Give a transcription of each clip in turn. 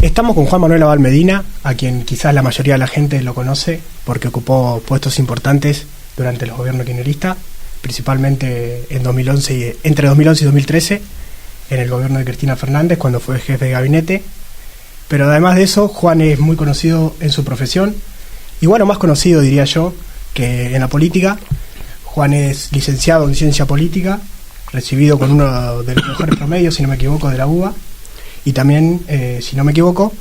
Estamos con Juan Manuel Abal Medina, a quien quizás la mayoría de la gente lo conoce porque ocupó puestos importantes durante el gobierno kirchnerista, principalmente en 2011, entre 2011 y 2013, en el gobierno de Cristina Fernández, cuando fue jefe de gabinete. Pero además de eso, Juan es muy conocido en su profesión, y bueno, más conocido diría yo que en la política. Juan es licenciado en Ciencia Política, recibido con uno de los mejores promedios, si no me equivoco, de la UBA, y también, si no me equivoco,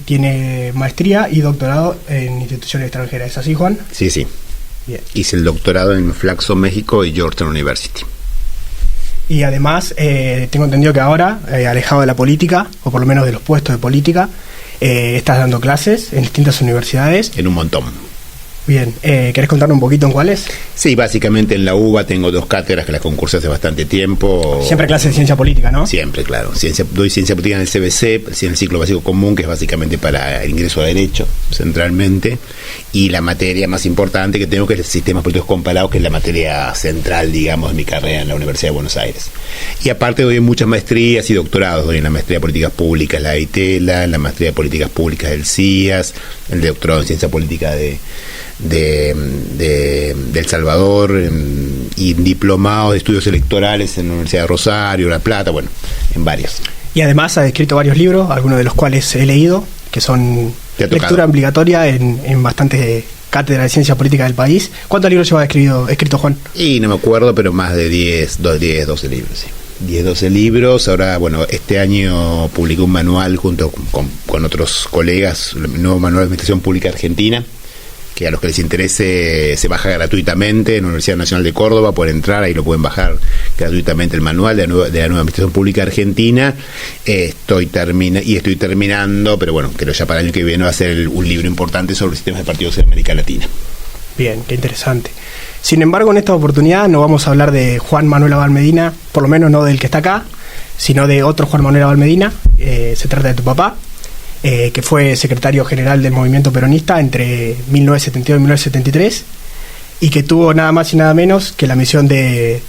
tiene maestría y doctorado en instituciones extranjeras. ¿Es así, Juan? Sí, sí. Bien. Hice el doctorado en Flaxo, México y Georgetown University. Y además, tengo entendido que ahora, alejado de la política, o por lo menos de los puestos de política, estás dando clases en distintas universidades. En un montón. Bien, ¿querés contarnos un poquito en cuáles? Sí, básicamente en la UBA tengo 2 cátedras que las concursé hace bastante tiempo. Siempre clases de ciencia política, ¿no? Siempre, claro. Doy ciencia política en el CBC, en el ciclo básico común, que es básicamente para el ingreso a Derecho, centralmente. Y la materia más importante que tengo, que es el Sistemas Políticos Comparados, que es la materia central, digamos, de mi carrera en la Universidad de Buenos Aires. Y aparte doy muchas maestrías y doctorados. Doy en la maestría de Políticas Públicas, la ITELA, en la maestría de Políticas Públicas del CIAS, el doctorado en Ciencia Política de El Salvador, y diplomados de estudios electorales en la Universidad de Rosario, La Plata, bueno, en varios. Y además ha escrito varios libros, algunos de los cuales he leído, que son lectura obligatoria en bastantes cátedras de ciencia política del país. ¿Cuántos libros lleva escrito Juan? Y no me acuerdo, pero más de 10, 12 libros, sí. 10, 12 libros. Ahora, bueno, este año publiqué un manual junto con otros colegas, el nuevo manual de Administración Pública Argentina, que a los que les interese se baja gratuitamente en la Universidad Nacional de Córdoba. Pueden entrar, ahí lo pueden bajar gratuitamente, el manual de la nueva Administración Pública Argentina. Estoy terminando, pero bueno, creo ya para el año que viene va a ser un libro importante sobre sistemas de partidos en América Latina. Bien, qué interesante. Sin embargo, en esta oportunidad no vamos a hablar de Juan Manuel Abal Medina, por lo menos no del que está acá, sino de otro Juan Manuel Abal Medina. Se trata de tu papá, que fue secretario general del movimiento peronista entre 1972 y 1973, y que tuvo nada más y nada menos que la misión de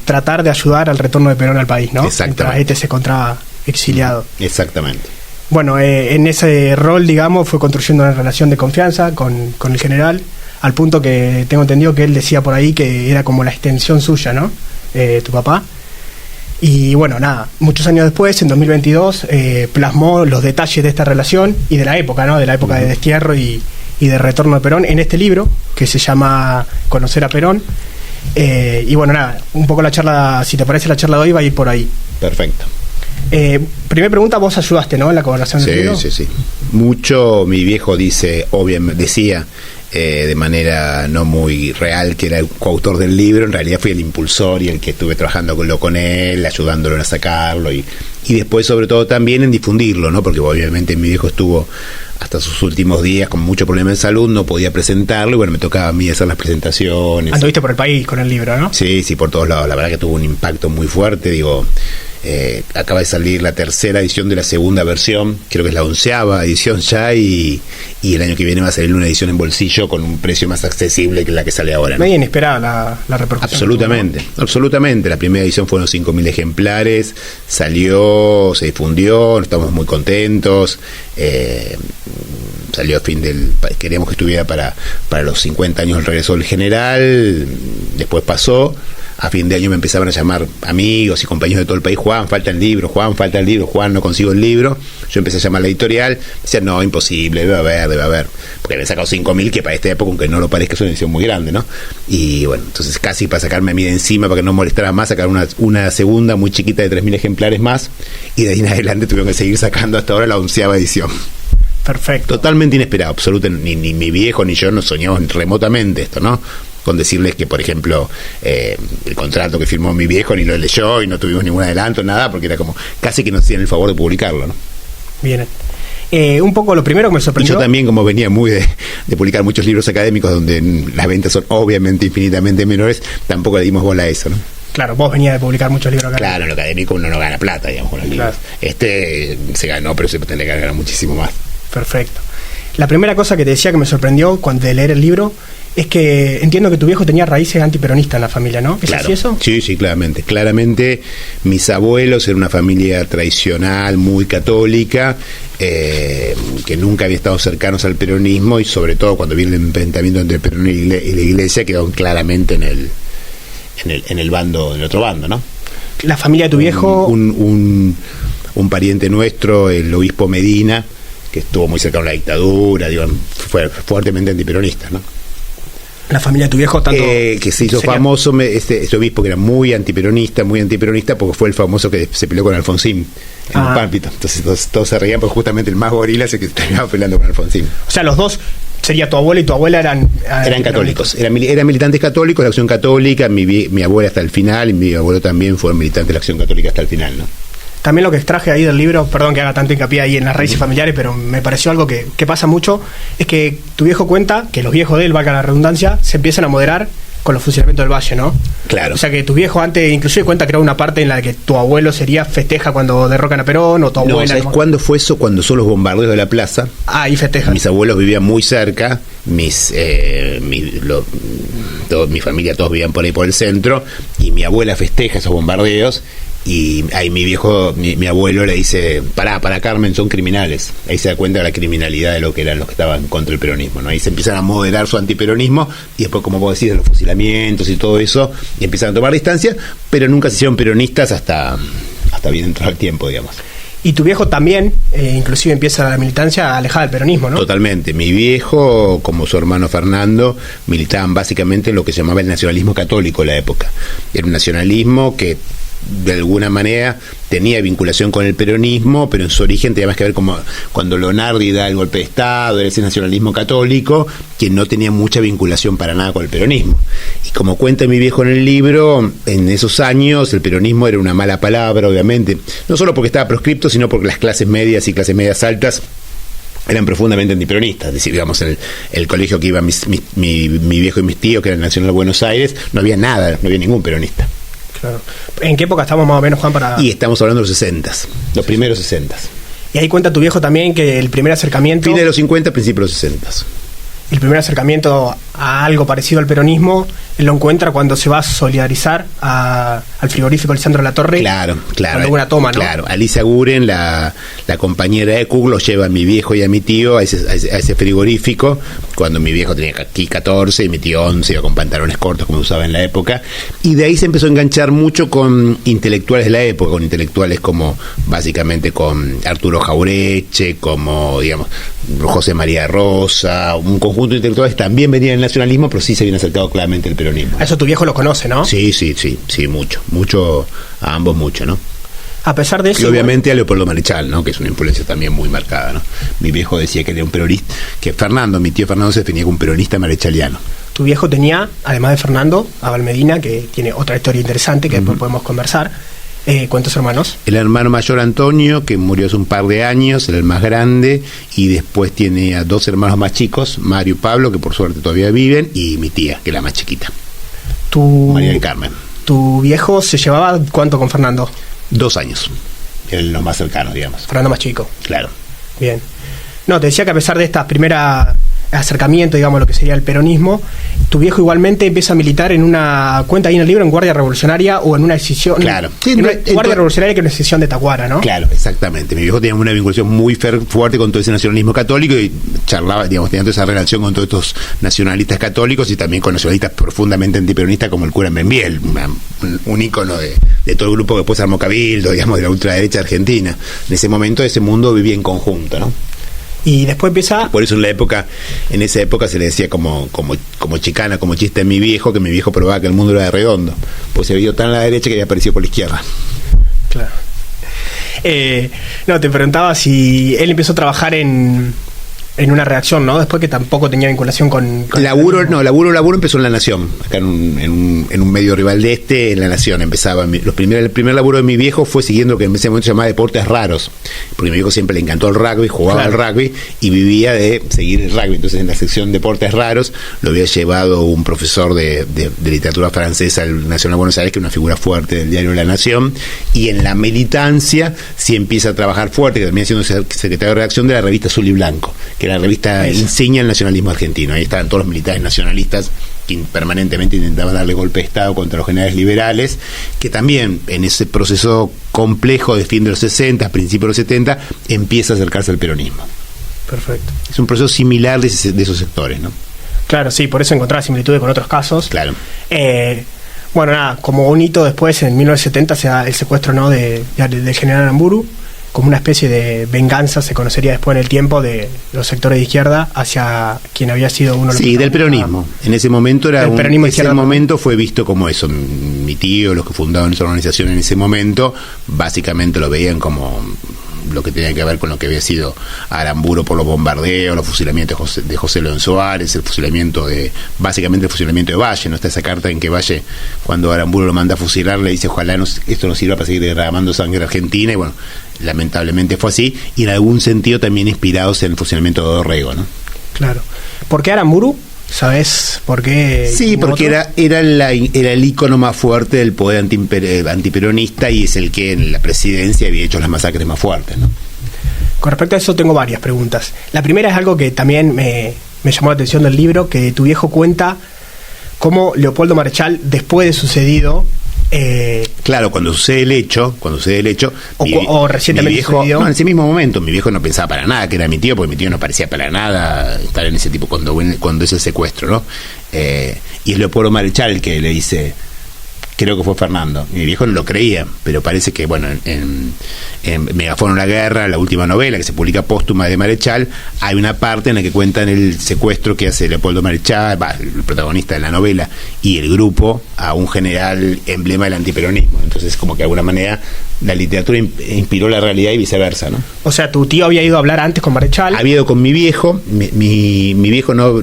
tratar de ayudar al retorno de Perón al país, ¿no? Exactamente. Mientras se encontraba exiliado. Exactamente. Bueno, en ese rol, digamos, fue construyendo una relación de confianza con el general, al punto que tengo entendido que él decía por ahí que era como la extensión suya, ¿no? Tu papá. Y bueno, nada, muchos años después, en 2022, plasmó los detalles de esta relación y de la época, ¿no? De la época de destierro y de retorno de Perón en este libro, que se llama Conocer a Perón. Y bueno, nada, un poco la charla, si te parece, la charla de hoy va a ir por ahí. Perfecto. Primera pregunta, vos ayudaste, ¿no? En la colaboración del libro. Sí. Mucho, mi viejo decía de manera no muy real que era el coautor del libro. En realidad fui el impulsor y el que estuve trabajando con él, ayudándolo a sacarlo y después sobre todo también en difundirlo, ¿no? Porque obviamente mi viejo estuvo hasta sus últimos días con mucho problema de salud, no podía presentarlo y bueno, me tocaba a mí hacer las presentaciones. Anduviste por el país con el libro, ¿no? Sí, por todos lados. La verdad que tuvo un impacto muy fuerte, acaba de salir la 3ª edición de la 2ª versión, creo que es la 11ª edición ya, y el año que viene va a salir una edición en bolsillo con un precio más accesible que la que sale ahora, ¿no? Muy inesperada la repercusión. Absolutamente. La primera edición fueron 5.000 ejemplares, salió, se difundió, estamos muy contentos. Salió a fin queríamos que estuviera para los 50 años del regreso del general, después pasó. A fin de año me empezaban a llamar amigos y compañeros de todo el país: Juan, falta el libro, Juan, no consigo el libro. Yo empecé a llamar a la editorial, decían, no, imposible, debe haber, porque habían sacado 5.000, que para esta época, aunque no lo parezca, es una edición muy grande, ¿no? Y bueno, entonces casi para sacarme a mí de encima, para que no molestara más, sacar una segunda muy chiquita de 3.000 ejemplares más, y de ahí en adelante tuvieron que seguir sacando hasta ahora la 11ª edición. Perfecto. Totalmente inesperado, absolutamente, ni mi viejo ni yo nos soñamos remotamente esto, ¿no? Con decirles que, por ejemplo, el contrato que firmó mi viejo ni lo leyó y no tuvimos ningún adelanto, nada, porque era como casi que nos hacían el favor de publicarlo, ¿no? Bien. Un poco lo primero que me sorprendió... Y yo también, como venía muy de publicar muchos libros académicos donde las ventas son obviamente infinitamente menores, tampoco le dimos bola a eso, ¿no? Claro, vos venías de publicar muchos libros académicos. Claro, en lo académico uno no gana plata, digamos, con los libros. Se ganó, pero se tendría que ganar muchísimo más. Perfecto. La primera cosa que te decía que me sorprendió cuando de leer el libro es que entiendo que tu viejo tenía raíces antiperonistas en la familia, ¿no? ¿Es claro. así eso? Sí, claramente. Claramente mis abuelos eran una familia tradicional, muy católica, que nunca había estado cercanos al peronismo, y sobre todo cuando viene el enfrentamiento entre el peronismo y la iglesia, quedaron claramente en el bando, en el otro bando, ¿no? La familia de tu viejo... Un pariente nuestro, el obispo Medina, que estuvo muy cercano a la dictadura, digo, fue fuertemente antiperonista, ¿no? La familia de tu viejo tanto... que se hizo famoso, este obispo que era muy antiperonista, porque fue el famoso que se peleó con Alfonsín en un pálpito. Entonces todos se reían, porque justamente el más gorila es el que terminaba peleando con Alfonsín. O sea, los dos, sería tu abuelo y tu abuela eran católicos, eran militantes católicos de la Acción Católica. Mi abuela hasta el final, y mi abuelo también fue militante de la Acción Católica hasta el final, ¿no? También lo que extraje ahí del libro, perdón que haga tanto hincapié ahí en las raíces familiares, pero me pareció algo que pasa mucho, es que tu viejo cuenta que los viejos de él, valga la redundancia, se empiezan a moderar con los fusilamientos del Valle, ¿no? Claro. O sea que tu viejo antes, inclusive cuenta que era una parte en la que tu abuelo festeja cuando derrocan a Perón, o tu abuela... No, ¿sabes cuándo fue eso? Cuando son los bombardeos de la plaza. Ahí festejan. Mis abuelos vivían muy cerca, mi familia todos vivían por ahí por el centro, y mi abuela festeja esos bombardeos. Y ahí mi abuelo le dice, pará Carmen, son criminales. Ahí se da cuenta de la criminalidad de lo que eran los que estaban contra el peronismo, ¿no? Ahí se empiezan a moderar su antiperonismo, y después, como vos decís, de los fusilamientos y todo eso, y empiezan a tomar distancia, pero nunca se hicieron peronistas hasta bien entrado el tiempo, digamos. Y tu viejo también, inclusive empieza la militancia alejada del peronismo, ¿no? Totalmente. Mi viejo, como su hermano Fernando, militaban básicamente en lo que se llamaba el nacionalismo católico en la época. Era un nacionalismo que de alguna manera tenía vinculación con el peronismo, pero en su origen tenía más que ver como cuando Leonardi da el golpe de Estado, era ese nacionalismo católico que no tenía mucha vinculación para nada con el peronismo. Y como cuenta mi viejo en el libro, en esos años el peronismo era una mala palabra, obviamente, no solo porque estaba proscripto, sino porque las clases medias y clases medias altas eran profundamente antiperonistas. Es decir, digamos, el colegio que iban mi viejo y mis tíos, que era el Nacional de Buenos Aires, no había ningún peronista. Claro. ¿En qué época estamos más o menos, Juan, para...? Y estamos hablando de los 60s, los primeros 60s. Y ahí cuenta tu viejo también que el primer acercamiento... Fin de los 50, principios de los 60s. El primer acercamiento a algo parecido al peronismo, él lo encuentra cuando se va a solidarizar al frigorífico Lisandro Latorre. Claro. Cuando hubo una toma, ¿no? Claro, Alicia Guren, la compañera de Cook, lo lleva a mi viejo y a mi tío a ese frigorífico, cuando mi viejo tenía aquí 14 y mi tío 11, iba con pantalones cortos como usaba en la época, y de ahí se empezó a enganchar mucho con intelectuales de la época, con intelectuales como, básicamente, con Arturo Jaureche, como, digamos, José María Rosa, un conjunto de intelectuales que también venían del nacionalismo, pero sí se habían acercado claramente al peronismo. A eso tu viejo lo conoce, ¿no? Sí, mucho, a ambos mucho, ¿no? A pesar de eso... Y obviamente a Leopoldo Marechal, ¿no? Que es una influencia también muy marcada, ¿no? Mi viejo decía que era un peronista, que mi tío Fernando se definía como un peronista marechaliano. Tu viejo tenía, además de Fernando, a Valmedina, que tiene otra historia interesante que después podemos conversar. ¿Cuántos hermanos? El hermano mayor Antonio, que murió hace un par de años, era el más grande, y después tiene a dos hermanos más chicos, Mario y Pablo, que por suerte todavía viven, y mi tía, que es la más chiquita, María del Carmen. ¿Tu viejo se llevaba cuánto con Fernando? 2 años, los más cercanos, digamos. Fernando más chico. Claro. Bien. No, te decía que a pesar de esta primera acercamiento, digamos, lo que sería el peronismo, tu viejo igualmente empieza a militar en una cuenta ahí en el libro, en Guardia Revolucionaria o en una decisión... Claro. En Guardia Revolucionaria, que es una decisión de Tacuara, ¿no? Claro, exactamente. Mi viejo tenía una vinculación muy fuerte con todo ese nacionalismo católico y charlaba, digamos, tenía toda esa relación con todos estos nacionalistas católicos y también con nacionalistas profundamente antiperonistas como el cura Membiel, un ícono de todo el grupo que después armó Cabildo, digamos, de la ultraderecha argentina. En ese momento ese mundo vivía en conjunto, ¿no? Y después empieza... Por eso en esa época se le decía como chicana, como chiste a mi viejo, que mi viejo probaba que el mundo era redondo, pues se vio tan a la derecha que había aparecido por la izquierda. Claro. No, te preguntaba si él empezó a trabajar en una redacción, ¿no? Después, que tampoco tenía vinculación con laburo empezó en La Nación, acá en un medio rival de en La Nación empezaba. El primer laburo de mi viejo fue siguiendo lo que en ese momento se llamaba Deportes Raros, porque a mi viejo siempre le encantó el rugby, jugaba al rugby y vivía de seguir el rugby. Entonces, en la sección Deportes Raros lo había llevado un profesor de literatura francesa al Nacional de Buenos Aires, que es una figura fuerte del diario La Nación, y en la militancia sí empieza a trabajar fuerte, que termina siendo secretario de redacción de la revista Azul y Blanco, que la revista insignia del nacionalismo argentino. Ahí estaban todos los militares nacionalistas que permanentemente intentaban darle golpe de Estado contra los generales liberales, que también en ese proceso complejo de fin de los 60, principios de los 70, empieza a acercarse al peronismo. Perfecto. Es un proceso similar de esos sectores, ¿no? Claro, sí, por eso encontrar similitudes con otros casos. Claro. Bueno, nada, como un hito después, en 1970 se da el secuestro, ¿no?, del general Aramburu, como una especie de venganza, se conocería después en el tiempo, de los sectores de izquierda hacia quien había sido uno de los... Sí, del peronismo. En ese momento ese momento fue visto como eso. Mi tío, los que fundaron esa organización en ese momento, básicamente lo veían como lo que tenía que ver con lo que había sido Aramburu por los bombardeos, los fusilamientos de José León Suárez, básicamente el fusilamiento de Valle, ¿no? Está esa carta en que Valle, cuando Aramburu lo manda a fusilar, le dice: ojalá esto nos sirva para seguir derramando sangre en Argentina, y bueno, lamentablemente fue así, y en algún sentido también inspirados en el fusilamiento de Dorrego, ¿no? Claro. ¿Por qué Aramburu? ¿Sabes por qué? Sí, porque era el ícono más fuerte del poder antiperonista, y es el que en la presidencia había hecho las masacres más fuertes, ¿no? Con respecto a eso tengo varias preguntas. La primera es algo que también me llamó la atención del libro, que tu viejo cuenta cómo Leopoldo Marechal, después de sucedido... claro, cuando sucede el hecho o recientemente mi viejo, sucedió. no, en ese mismo momento mi viejo no pensaba para nada que era mi tío, porque mi tío no parecía para nada estar en ese tipo cuando es el secuestro, ¿no? Y es Leopoldo Marechal el que le dice, creo que fue Fernando. Mi viejo no lo creía, pero parece que, bueno, en Megafono la Guerra, la última novela que se publica póstuma de Marechal, hay una parte en la que cuentan el secuestro que hace Leopoldo Marechal, el protagonista de la novela, y el grupo, a un general emblema del antiperonismo. Entonces, como que de alguna manera la literatura inspiró la realidad y viceversa, ¿no? O sea, tu tío había ido a hablar antes con Marechal. Había ido con mi viejo. Mi viejo no...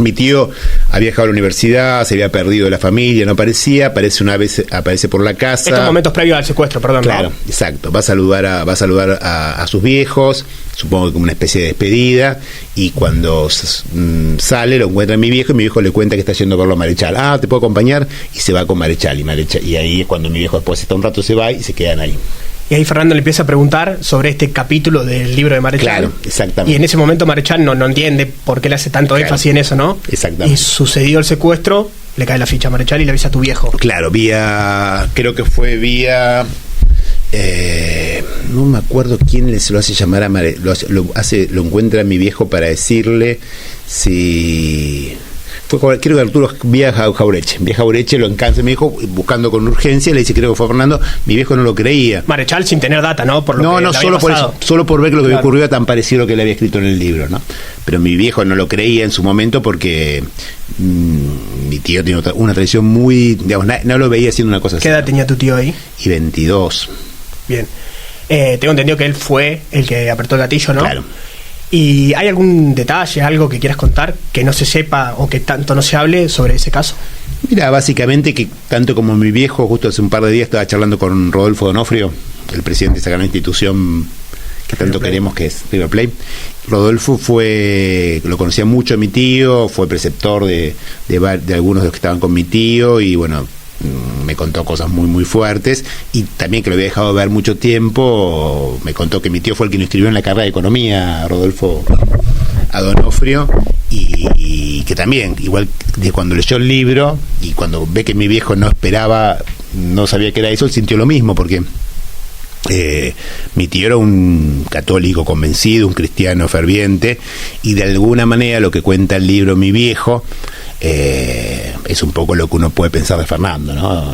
Mi tío había dejado la universidad, se había perdido de la familia, no aparecía, aparece por la casa. Estos momentos previos al secuestro, perdón. Claro, ¿no? Exacto. Va a saludar a sus viejos, supongo que como una especie de despedida, y cuando sale lo encuentra mi viejo, y mi viejo le cuenta que está yendo a verlo a Marechal. Ah, ¿te puedo acompañar? Y se va con Marechal, y ahí es cuando mi viejo después está un rato, se va y se quedan ahí. Y ahí Fernando le empieza a preguntar sobre este capítulo del libro de Marechal. Claro, exactamente. Y en ese momento Marechal no entiende por qué le hace tanto énfasis en eso, ¿no? Exactamente. Y sucedió el secuestro, le cae la ficha a Marechal y le avisa a tu viejo. Claro, creo que fue vía... no me acuerdo quién se lo hace llamar a Marechal. Lo encuentra mi viejo para decirle si... Creo que Arturo Jaureche lo encansa, mi viejo, buscando con urgencia, le dice, creo que fue Fernando. Mi viejo no lo creía. Marechal sin tener data, ¿no? Por lo que solo por eso, solo por ver que lo que había ocurrido era tan parecido a lo que le había escrito en el libro, ¿no? Pero mi viejo no lo creía en su momento porque mi tío tiene una tradición muy, digamos, no lo veía haciendo una cosa así. ¿Qué edad tenía tu tío ahí? Y 22. Bien. Tengo entendido que él fue el que apretó el gatillo, ¿no? Claro. ¿Y hay algún detalle, algo que quieras contar que no se sepa o que tanto no se hable sobre ese caso? Mira, básicamente que tanto como mi viejo, justo hace un par de días estaba charlando con Rodolfo Donofrio, el presidente de esa gran institución que tanto queremos, que es River Plate. Rodolfo lo conocía mucho a mi tío, fue preceptor de algunos de los que estaban con mi tío, y bueno, me contó cosas muy muy fuertes, y también que lo había dejado de ver mucho tiempo. Me contó que mi tío fue el que lo inscribió en la carrera de economía, Rodolfo, a Donofrio, y que también, igual de cuando leyó el libro y cuando ve que mi viejo no sabía que era eso, él sintió lo mismo, porque mi tío era un católico convencido, un cristiano ferviente, y de alguna manera lo que cuenta el libro mi viejo es un poco lo que uno puede pensar de Fernando, ¿no?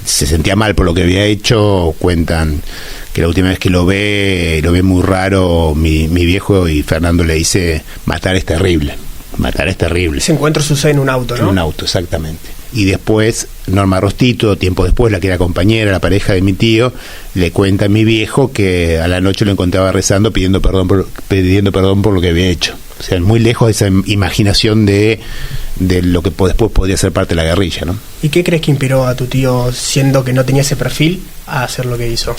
Se sentía mal por lo que había hecho. Cuentan que la última vez que lo ve muy raro mi viejo, y Fernando le dice: matar es terrible. Ese encuentro sucede en un auto, ¿no? En un auto, exactamente. Y después Norma Rostito, tiempo después, la que era compañera, la pareja de mi tío, le cuenta a mi viejo que a la noche lo encontraba rezando, pidiendo perdón por lo que había hecho. O sea, muy lejos de esa imaginación de lo que después podría ser parte de la guerrilla, ¿no? ¿Y qué crees que inspiró a tu tío, siendo que no tenía ese perfil, a hacer lo que hizo?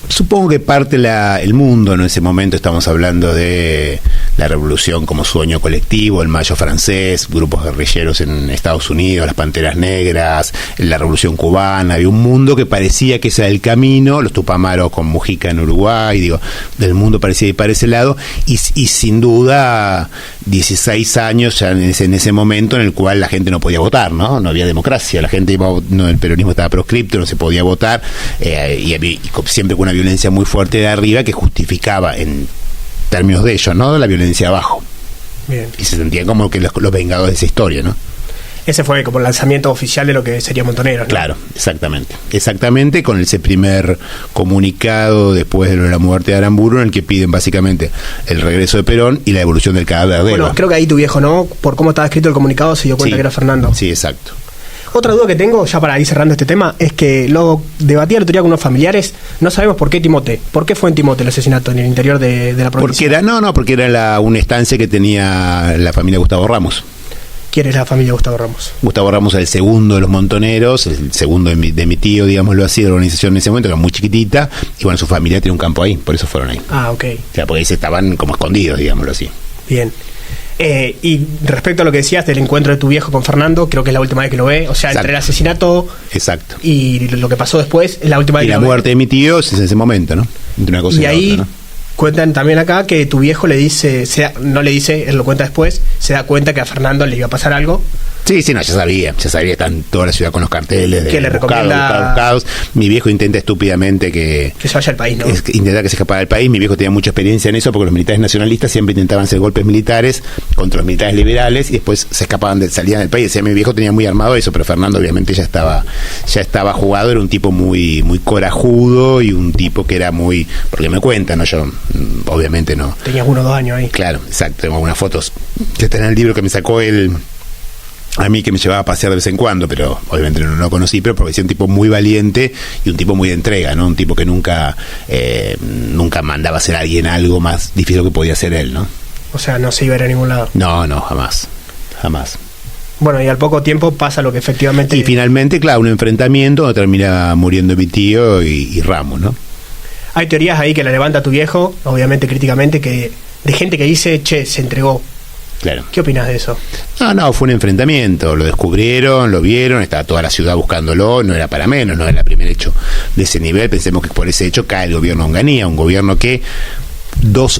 Supongo que parte el mundo, ¿no? En ese momento estamos hablando de la revolución como sueño colectivo, el Mayo francés, grupos guerrilleros en Estados Unidos, las Panteras Negras, la revolución cubana. Había un mundo que parecía que ese era el camino, los Tupamaros con Mujica en Uruguay, digo, del mundo parecía ir para ese lado, y sin duda 16 años ya en ese momento en el cual la gente no podía votar, ¿no? No había democracia, la gente el peronismo estaba proscripto, no se podía votar, y siempre con una violencia muy fuerte de arriba que justificaba en términos de ellos, ¿no? La violencia abajo. Bien. Y se sentían como que los vengadores de esa historia, ¿no? Ese fue como el lanzamiento oficial de lo que sería Montoneros, ¿no? Claro, exactamente, con ese primer comunicado después de lo de la muerte de Aramburu, en el que piden básicamente el regreso de Perón y la devolución del cadáver de Eva. Bueno, creo que ahí tu viejo, ¿no? Por cómo estaba escrito el comunicado se dio cuenta que era Fernando. Sí, exacto. Otra duda que tengo, ya para ir cerrando este tema, es que lo debatía el otro día con unos familiares, no sabemos por qué Timote. ¿Por qué fue en Timote el asesinato en el interior de la provincia? Porque era una estancia que tenía la familia Gustavo Ramos. ¿Quién es la familia Gustavo Ramos? Gustavo Ramos era el segundo de los Montoneros, el segundo de mi tío, digámoslo así, de la organización en ese momento, que era muy chiquitita, y bueno, su familia tenía un campo ahí, por eso fueron ahí. Ah, ok. O sea, porque ahí se estaban como escondidos, digámoslo así. Bien. Y respecto a lo que decías del encuentro de tu viejo con Fernando, creo que es la última vez que lo ve, o sea, entre el asesinato y lo que pasó después, es la última vez que lo ve. Y la muerte de mi tío es en ese momento, ¿no? Entre una cosa y la ahí otra, ¿no? Cuentan también acá que tu viejo le dice, no le dice, él lo cuenta después, se da cuenta que a Fernando le iba a pasar algo. Sí, ya sabía, está en toda la ciudad con los carteles que le recomienda buscados. Mi viejo intenta estúpidamente que se vaya al país, ¿no? Intenta que se escapara del país. Mi viejo tenía mucha experiencia en eso porque los militares nacionalistas siempre intentaban hacer golpes militares contra los militares liberales y después se escapaban, salían del país. O sea, mi viejo tenía muy armado eso, pero Fernando obviamente ya estaba jugado, era un tipo muy muy corajudo y un tipo que era muy, porque me cuentan, ¿no? Yo obviamente no. Tenías 1 o 2 años ahí. Claro, exacto, tengo algunas fotos que están en el libro que me sacó él a mí, que me llevaba a pasear de vez en cuando, pero obviamente no lo conocí, pero porque decía un tipo muy valiente y un tipo muy de entrega, ¿no? Un tipo que nunca mandaba a hacer a alguien algo más difícil de lo que podía hacer él, ¿no? O sea, no se iba a ir a ningún lado. No, jamás. Bueno, y al poco tiempo pasa lo que efectivamente... Y finalmente, claro, un enfrentamiento donde termina muriendo mi tío y Ramos, ¿no? Hay teorías ahí que la levanta tu viejo, obviamente críticamente, de gente que dice, se entregó. Claro. ¿Qué opinas de eso? No, fue un enfrentamiento, lo descubrieron, lo vieron, estaba toda la ciudad buscándolo, no era para menos, no era el primer hecho de ese nivel. Pensemos que por ese hecho cae el gobierno de Onganía, un gobierno que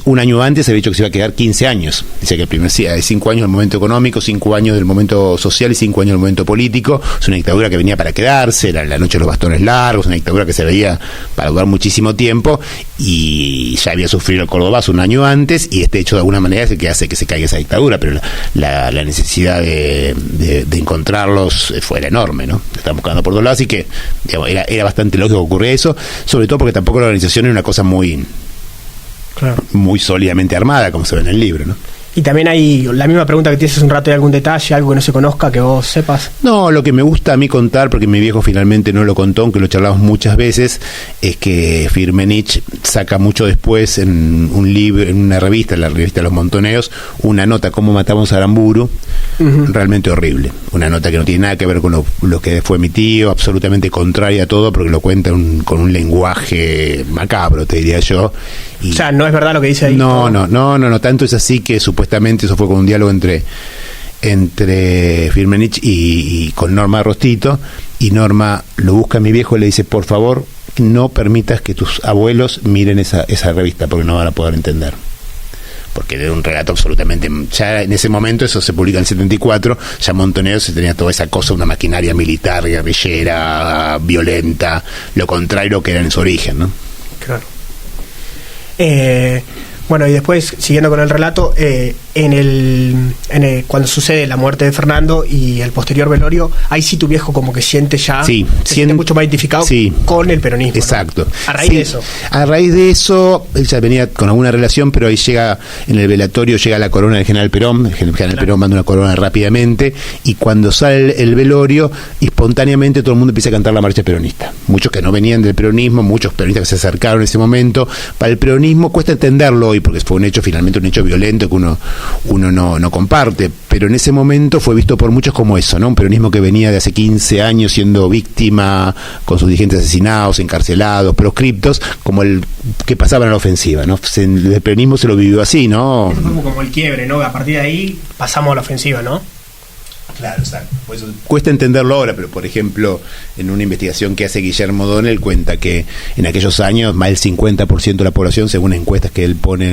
un año antes había dicho que se iba a quedar 15 años. Dice que el primer 5 años del momento económico, 5 años del momento social y 5 años del momento político. Es una dictadura que venía para quedarse, era la noche de los bastones largos, una dictadura que se veía para durar muchísimo tiempo, y ya había sufrido el Cordobazo un año antes, y este hecho de alguna manera es el que hace que se caiga esa dictadura, pero la necesidad de encontrarlos era enorme, ¿no? Estaban buscando por todos lados, así que digamos, era bastante lógico que ocurriera eso, sobre todo porque tampoco la organización era una cosa muy sólidamente armada, como se ve en el libro, ¿no? Y también hay la misma pregunta que tienes hace un rato, ¿hay algún detalle, algo que no se conozca, que vos sepas? No, lo que me gusta a mí contar, porque mi viejo finalmente no lo contó, aunque lo charlamos muchas veces, es que Firmenich saca mucho después en un libro, en una revista, la revista Los Montoneros, una nota, Cómo matamos a Aramburu, realmente horrible. Una nota que no tiene nada que ver con lo que fue mi tío, absolutamente contraria a todo, porque lo cuenta con un lenguaje macabro, te diría yo. O sea, no es verdad lo que dice ahí. No, tanto es así que supuestamente eso fue con un diálogo entre Firmenich y con Norma Rostito, y Norma lo busca a mi viejo y le dice, por favor, no permitas que tus abuelos miren esa revista, porque no van a poder entender. Porque era un relato absolutamente... Ya en ese momento, eso se publica en el 74, ya Montoneros se tenía toda esa cosa, una maquinaria militar, guerrillera, violenta, lo contrario que era en su origen, ¿no? Claro. Bueno, y después, siguiendo con el relato, cuando sucede la muerte de Fernando y el posterior velorio, ahí sí tu viejo como que siente ya, se siente mucho más identificado con el peronismo. Exacto. ¿No? A raíz de eso. A raíz de eso, él ya venía con alguna relación, pero ahí llega, en el velatorio llega la corona del general Perón, el general Perón manda una corona rápidamente, y cuando sale el velorio, espontáneamente todo el mundo empieza a cantar la marcha peronista. Muchos que no venían del peronismo, muchos peronistas que se acercaron en ese momento, para el peronismo cuesta entenderlo y porque fue un hecho, finalmente un hecho violento que uno no comparte, pero en ese momento fue visto por muchos como eso, ¿no? Un peronismo que venía de hace 15 años siendo víctima, con sus dirigentes asesinados, encarcelados, proscriptos, como el que pasaban a la ofensiva, ¿no? El peronismo se lo vivió así, ¿no? Eso fue como el quiebre, ¿no? A partir de ahí pasamos a la ofensiva, ¿no? Claro, exacto. Por eso cuesta entenderlo ahora, pero por ejemplo, en una investigación que hace Guillermo Donnell cuenta que en aquellos años más del 50% de la población, según encuestas que él pone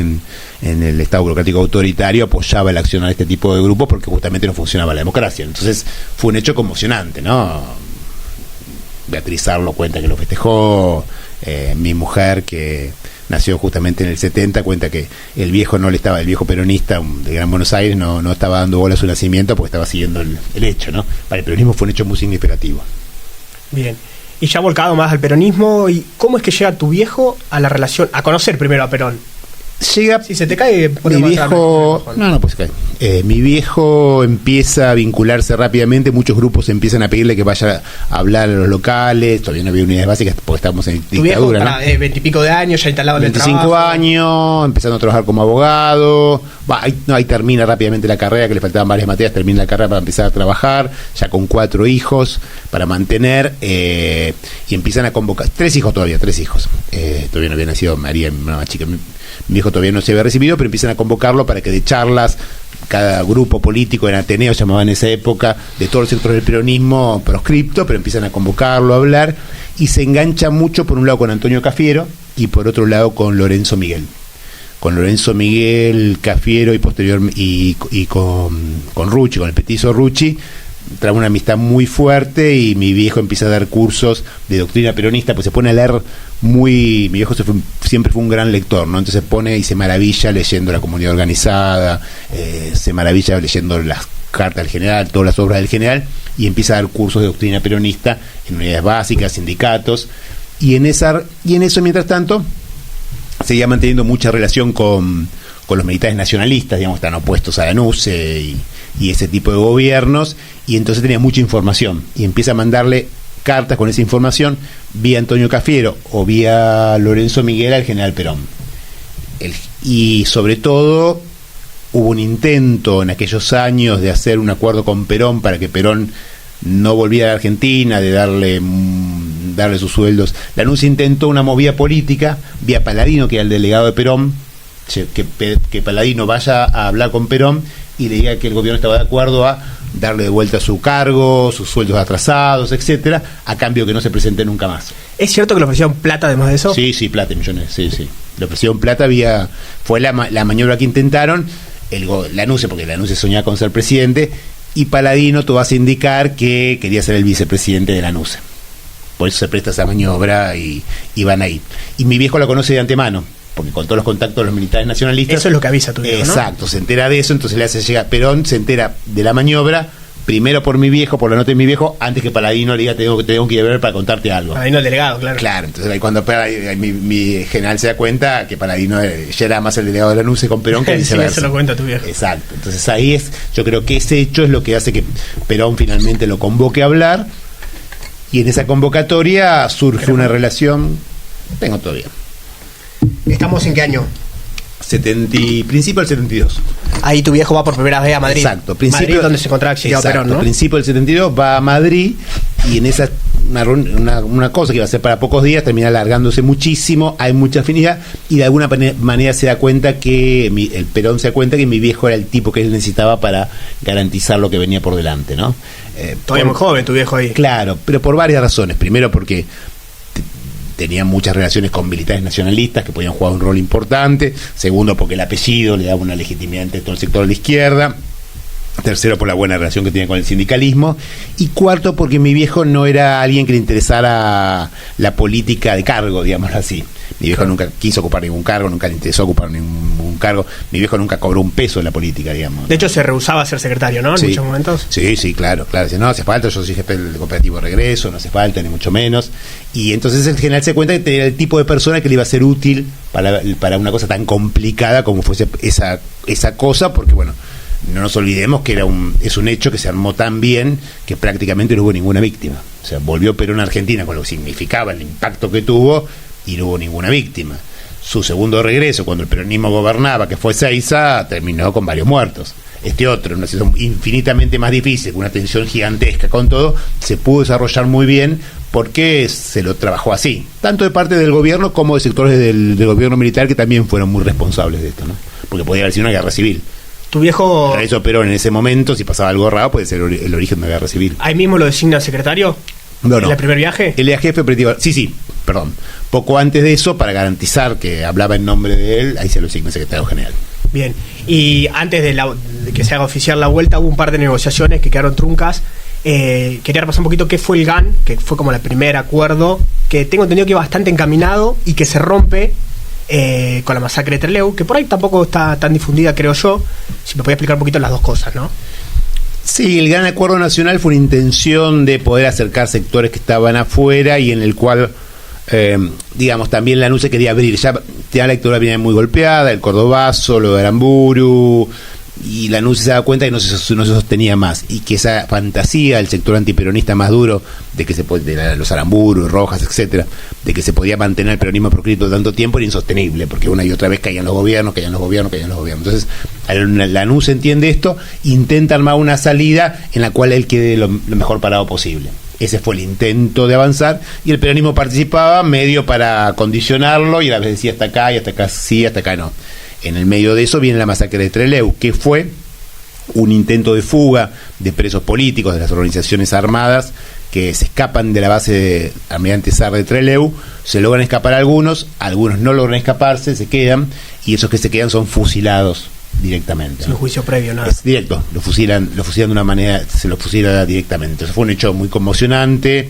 en el Estado burocrático autoritario, apoyaba el accionar de este tipo de grupos porque justamente no funcionaba la democracia. Entonces fue un hecho conmocionante, ¿no? Beatriz Arlo cuenta que lo festejó, mi mujer que nació justamente en el 70, cuenta que el viejo peronista de Gran Buenos Aires no estaba dando bola a su nacimiento porque estaba siguiendo el hecho, ¿no? Para el peronismo fue un hecho muy significativo. Bien. Y ya volcado más al peronismo, ¿y cómo es que llega tu viejo a la relación, a conocer primero a Perón? Llega, si se te cae, mi viejo, pues cae. Mi viejo empieza a vincularse rápidamente, muchos grupos empiezan a pedirle que vaya a hablar a los locales, todavía no había unidades básicas porque estábamos en dictadura, ¿no? 20 y pico de años, ya instalado en el trabajo. 25 años, empezando a trabajar como abogado, ahí termina rápidamente la carrera, que le faltaban varias materias, termina la carrera para empezar a trabajar, ya con 4 hijos para mantener, y empiezan a convocar, 3 hijos, todavía no había nacido María, una más chica. Mi hijo todavía no se había recibido, pero empiezan a convocarlo para que de charlas, cada grupo político en Ateneo, llamaban en esa época, de todos los sectores del peronismo proscripto, pero empiezan a convocarlo, a hablar, y se engancha mucho, por un lado, con Antonio Cafiero, y por otro lado, con Lorenzo Miguel. Con Lorenzo Miguel, Cafiero, y posterior, y con Rucci, con el petizo Rucci, trae una amistad muy fuerte, y mi viejo empieza a dar cursos de doctrina peronista, pues se pone a leer mi viejo siempre fue un gran lector, ¿no? Entonces se pone y se maravilla leyendo La Comunidad Organizada, se maravilla leyendo las cartas del general, todas las obras del general, y empieza a dar cursos de doctrina peronista en unidades básicas, sindicatos, y en eso, mientras tanto, seguía manteniendo mucha relación con los militares nacionalistas, digamos, están opuestos a la NUCE y ese tipo de gobiernos, y entonces tenía mucha información, y empieza a mandarle cartas con esa información vía Antonio Cafiero o vía Lorenzo Miguel al general Perón. Y sobre todo hubo un intento en aquellos años de hacer un acuerdo con Perón para que Perón no volviera a la Argentina, de darle sus sueldos. La NUCE intentó una movida política vía Paladino, que era el delegado de Perón, que Paladino vaya a hablar con Perón y le diga que el gobierno estaba de acuerdo a darle de vuelta su cargo, sus sueldos atrasados, etcétera, a cambio que no se presente nunca más. ¿Es cierto que le ofrecieron plata además de eso? Sí, plata, millones, sí. Le ofrecieron plata, fue la maniobra que intentaron, la NUCE, porque la NUCE soñaba con ser presidente, y Paladino todo hace indicar que quería ser el vicepresidente de la NUCE. Por eso se presta esa maniobra y van ahí. Y mi viejo la conoce de antemano, porque con todos los contactos de los militares nacionalistas. Eso es lo que avisa tu viejo, ¿no? Exacto, se entera de eso, entonces le hace llegar. Perón se entera de la maniobra, primero por mi viejo, por la nota de mi viejo, antes que Paladino le diga te tengo que ir a ver para contarte algo. Paladino el delegado, claro. Claro, entonces ahí cuando mi general se da cuenta que Paladino ya era más el delegado de la NUCE con Perón que viceversa. Sí, eso lo cuenta tu viejo. Exacto, entonces ahí yo creo que ese hecho es lo que hace que Perón finalmente lo convoque a hablar, y en esa convocatoria surge una relación. Tengo todavía. ¿Estamos en qué año? Principio del 72. Ahí tu viejo va por primera vez a Madrid. Exacto. Madrid, donde se encontraba exiliado Perón, ¿no? Principio del 72 va a Madrid, y en esa una cosa que iba a ser para pocos días termina alargándose muchísimo, hay mucha afinidad, y de alguna manera se da cuenta que el Perón se da cuenta que mi viejo era el tipo que él necesitaba para garantizar lo que venía por delante, ¿no? Todavía muy joven tu viejo ahí. Claro, pero por varias razones. Primero porque tenía muchas relaciones con militares nacionalistas que podían jugar un rol importante. Segundo, porque el apellido le daba una legitimidad entre todo el sector de la izquierda. Tercero, por la buena relación que tenía con el sindicalismo. Y cuarto, porque mi viejo no era alguien que le interesara la política de cargo, digámoslo así. Mi viejo nunca quiso ocupar ningún cargo, nunca le interesó ocupar ningún cargo. Mi viejo nunca cobró un peso en la política, digamos. De hecho, se rehusaba a ser secretario, ¿no? En muchos momentos. Sí, claro. Dice, no hace falta, yo soy jefe del cooperativo Regreso, no hace falta, ni mucho menos. Y entonces el general se cuenta que era el tipo de persona que le iba a ser útil para una cosa tan complicada como fuese esa cosa, porque bueno, no nos olvidemos que es un hecho que se armó tan bien que prácticamente no hubo ninguna víctima. O sea, volvió Perón a Argentina con lo que significaba el impacto que tuvo y no hubo ninguna víctima. su segundo regreso, cuando el peronismo gobernaba, que fue Seiza, terminó con varios muertos. Este otro, en una situación infinitamente más difícil, con una tensión gigantesca, con todo, se pudo desarrollar muy bien porque se lo trabajó así, tanto de parte del gobierno como de sectores del gobierno militar, que también fueron muy responsables de esto, ¿no? Porque podía haber sido una guerra civil. Tu viejo... Eso, pero en ese momento, si pasaba algo raro, puede ser el origen de una guerra civil. ¿Ahí mismo lo designa secretario? No, ¿En el primer viaje? Él era jefe operativo. Sí, perdón. Poco antes de eso, para garantizar que hablaba en nombre de él, ahí se lo designa secretario general. Bien, y antes de que se haga oficial la vuelta, hubo un par de negociaciones que quedaron truncas. Quería repasar un poquito qué fue el GAN, que fue como el primer acuerdo, que tengo entendido que iba bastante encaminado y que se rompe con la masacre de Trelew, que por ahí tampoco está tan difundida, creo yo. Si me podía explicar un poquito las dos cosas, ¿no? Sí, el Gran Acuerdo Nacional fue una intención de poder acercar sectores que estaban afuera y en el cual... digamos, también la se quería abrir. Ya la dictadura venía muy golpeada, el Cordobazo, lo de Aramburu, y la se daba cuenta que no se sostenía más, y que esa fantasía del sector antiperonista más duro, de que los Aramburu, Rojas, etcétera, de que se podía mantener el peronismo proscrito tanto tiempo, era insostenible, porque una y otra vez caían los gobiernos. Entonces, la entiende esto, intenta armar una salida en la cual él quede lo mejor parado posible. Ese fue el intento de avanzar, y el peronismo participaba medio para condicionarlo, y a la vez decía hasta acá, y hasta acá sí, hasta acá no. En el medio de eso viene la masacre de Trelew, que fue un intento de fuga de presos políticos de las organizaciones armadas que se escapan de la base de Almirante Sar de Trelew. Se logran escapar algunos no logran escaparse, se quedan, y esos que se quedan son fusilados directamente. Sin juicio previo, nada. Es directo, lo fusilan de una manera, se lo fusila directamente. Eso fue un hecho muy conmocionante.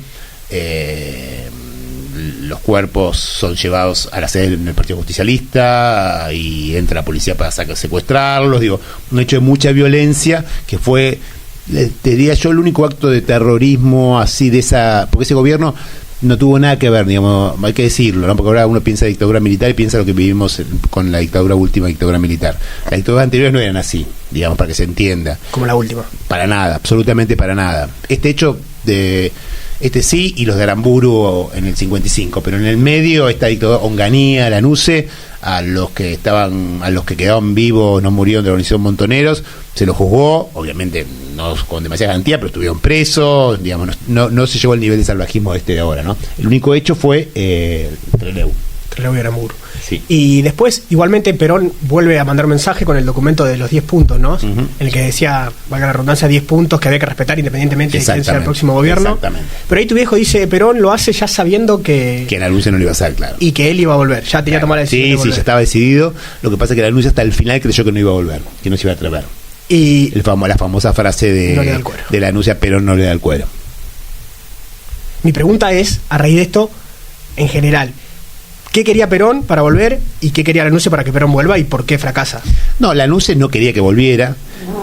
Los cuerpos son llevados a la sede del Partido Justicialista y entra la policía para secuestrarlos. Digo, un hecho de mucha violencia que fue, te diría yo, el único acto de terrorismo así de esa, porque ese gobierno no tuvo nada que ver, digamos, hay que decirlo, ¿no? Porque ahora uno piensa en dictadura militar y piensa lo que vivimos con la última dictadura militar. Las dictaduras anteriores no eran así, digamos, para que se entienda. Como la última. Para nada, absolutamente para nada. Este hecho sí, y los de Aramburu en el 55, pero en el medio esta dictadura, Onganía, la a los que quedaban vivos, no murieron de la organización Montoneros, se los juzgó, obviamente no con demasiada garantía, pero estuvieron presos, digamos, no se llevó el nivel de salvajismo de ahora, ¿no? El único hecho fue Trelew y Aramburu. Sí. Y después, igualmente, Perón vuelve a mandar mensaje con el documento de los 10 puntos, ¿no? En el que decía, valga la redundancia, 10 puntos que había que respetar independientemente de quién sea el próximo gobierno. Exactamente. Pero ahí tu viejo dice, Perón lo hace ya sabiendo que la lucha no le iba a hacer, claro. Y que él iba a volver, ya tenía que tomar la decisión de volver. Sí, ya estaba decidido. Lo que pasa es que la lucha hasta el final creyó que no iba a volver, que no se iba a atrever. Y la famosa frase de la anuncia, Perón no le da el cuero. Mi pregunta es, a raíz de esto, en general, ¿qué quería Perón para volver y qué quería Lanusse para que Perón vuelva y por qué fracasa? No, Lanusse no quería que volviera.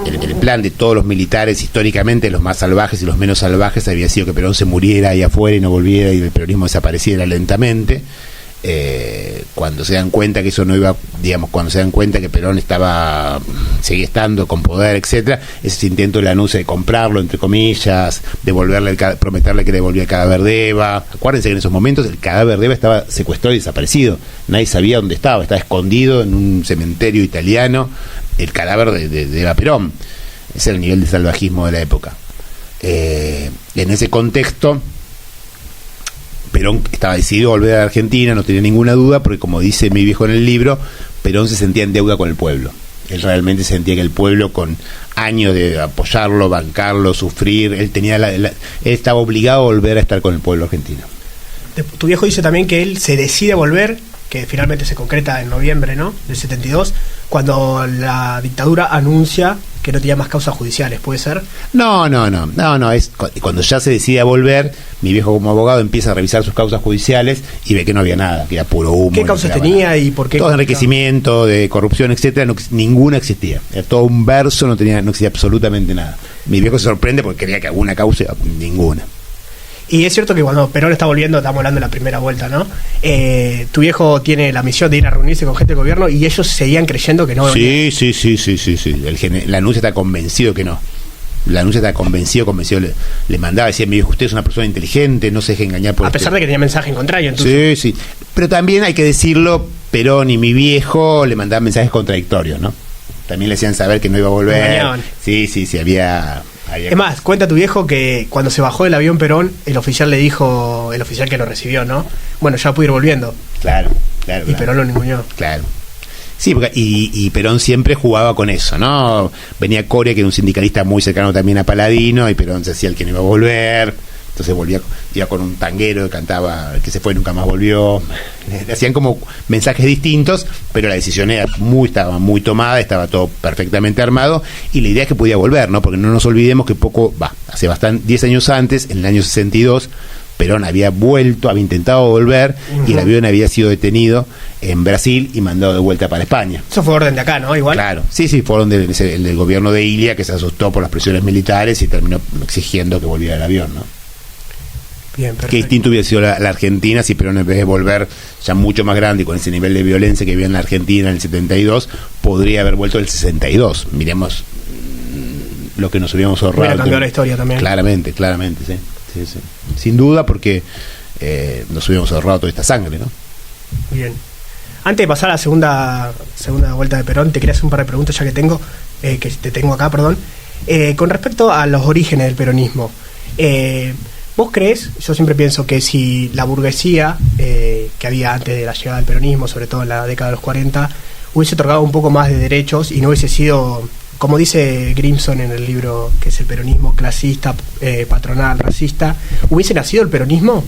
El plan de todos los militares, históricamente, los más salvajes y los menos salvajes, había sido que Perón se muriera ahí afuera y no volviera y el peronismo desapareciera lentamente. Cuando se dan cuenta que eso no iba, digamos, cuando se dan cuenta que Perón seguía estando con poder, etcétera, ese intento de Lanusse de comprarlo, entre comillas, prometerle que le devolvía el cadáver de Eva. Acuérdense que en esos momentos el cadáver de Eva estaba secuestrado y desaparecido, nadie sabía dónde estaba escondido en un cementerio italiano, el cadáver de Eva Perón. Ese era el nivel de salvajismo de la época. En ese contexto, Perón estaba decidido a volver a Argentina, no tenía ninguna duda, porque como dice mi viejo en el libro, Perón se sentía en deuda con el pueblo. Él realmente sentía que el pueblo, con años de apoyarlo, bancarlo, sufrir, él estaba obligado a volver a estar con el pueblo argentino. Tu viejo dice también que él se decide a volver, que finalmente se concreta en noviembre, ¿no?, del 72, cuando la dictadura anuncia que no tenía más causas judiciales, ¿puede ser? No, es cuando ya se decide a volver, mi viejo como abogado empieza a revisar sus causas judiciales y ve que no había nada, que era puro humo. ¿Qué causas tenía nada. Y por qué? Todo de enriquecimiento, de corrupción, etcétera, ninguna existía. Era todo un verso, no existía absolutamente nada. Mi viejo se sorprende porque creía que alguna causa, ninguna. Y es cierto que cuando Perón está volviendo, estamos hablando de la primera vuelta, ¿no? Tu viejo tiene la misión de ir a reunirse con gente del gobierno y ellos seguían creyendo que no. Sí. Lanusse está convencido que no. Lanusse está convencido, le mandaba, decía, mi viejo, usted es una persona inteligente, no se deje engañar por... A pesar de que tenía mensaje en contrario, entonces. Sí. Pero también hay que decirlo, Perón y mi viejo le mandaban mensajes contradictorios, ¿no? También le hacían saber que no iba a volver. Sí, había... Es más, cuenta tu viejo que cuando se bajó del avión Perón, el oficial le dijo, el oficial que lo recibió, ¿no? Bueno, ya pude ir volviendo. Claro. Y Perón lo ninguneó. Claro. Sí, porque, y Perón siempre jugaba con eso, ¿no? Venía Coria, que era un sindicalista muy cercano también a Paladino, y Perón se hacía el que no iba a volver. Entonces iba con un tanguero que cantaba el que se fue y nunca más volvió. Hacían como mensajes distintos, pero la decisión estaba muy tomada, estaba todo perfectamente armado, y la idea es que podía volver, ¿no? Porque no nos olvidemos que hace 10 años antes, en el año 62, Perón había intentado volver, y el avión había sido detenido en Brasil y mandado de vuelta para España. Eso fue orden de acá, ¿no? Igual. Claro, sí, fue orden del gobierno de Ilia, que se asustó por las presiones militares y terminó exigiendo que volviera el avión, ¿no? Bien, perfecto. Qué distinto hubiera sido la Argentina si Perón, en vez de volver ya mucho más grande y con ese nivel de violencia que había en la Argentina en el 72, podría haber vuelto en el 62. Miremos lo que nos hubiéramos ahorrado. Hubiera cambiado la historia también. Claramente, sí. Sin duda, porque nos hubiéramos ahorrado toda esta sangre, ¿no? Bien. Antes de pasar a la segunda vuelta de Perón, te quería hacer un par de preguntas ya que te tengo acá, perdón. Con respecto a los orígenes del peronismo, ¿vos crees? Yo siempre pienso que si la burguesía que había antes de la llegada del peronismo, sobre todo en la década de los 40, hubiese otorgado un poco más de derechos y no hubiese sido, como dice Grimson en el libro que es el peronismo clasista, patronal, racista, ¿hubiese nacido el peronismo?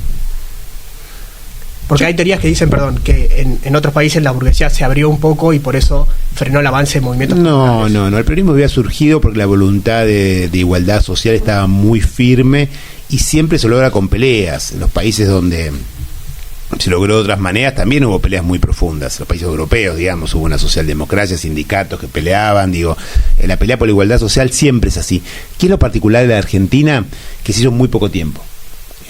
Porque hay teorías que dicen, que en otros países la burguesía se abrió un poco y por eso frenó el avance de movimientos. No, el peronismo había surgido porque la voluntad de igualdad social estaba muy firme y siempre se logra con peleas. En los países donde se logró de otras maneras también hubo peleas muy profundas. En los países europeos, digamos, hubo una socialdemocracia, sindicatos que peleaban, la pelea por la igualdad social siempre es así. ¿Qué es lo particular de la Argentina? Que se hizo en muy poco tiempo.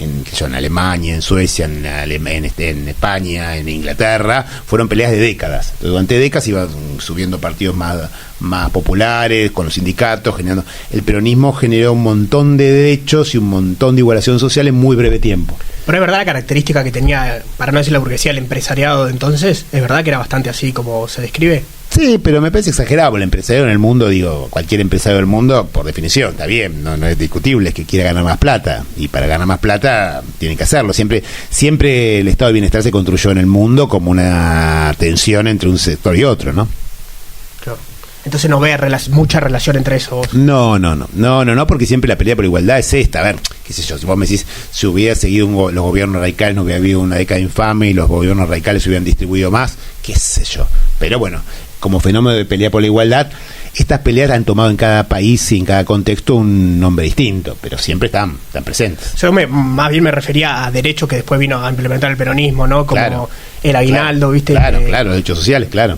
En Alemania, en Suecia, en España, en Inglaterra, fueron peleas de décadas. Durante décadas iban subiendo partidos más populares, con los sindicatos, generando. El peronismo generó un montón de derechos y un montón de igualación social en muy breve tiempo. Pero es verdad la característica que tenía, para no decir la burguesía, el empresariado de entonces, es verdad que era bastante así como se describe. Sí, pero me parece exagerado. El empresario en el mundo, cualquier empresario del mundo, por definición, está bien, no es discutible, es que quiera ganar más plata, y para ganar más plata tiene que hacerlo. Siempre el estado de bienestar se construyó en el mundo como una tensión entre un sector y otro, ¿no? Claro. Entonces no ve mucha relación entre eso. No, porque siempre la pelea por igualdad es esta. A ver, qué sé yo, si vos me decís, si hubiera seguido los gobiernos radicales, no hubiera habido una década infame y los gobiernos radicales se hubieran distribuido más, qué sé yo. Pero bueno, como fenómeno de pelea por la igualdad, estas peleas han tomado en cada país y en cada contexto un nombre distinto, pero siempre están presentes. Yo más bien me refería a derechos que después vino a implementar el peronismo, ¿no? Como el aguinaldo, ¿viste? Claro, derechos sociales, claro.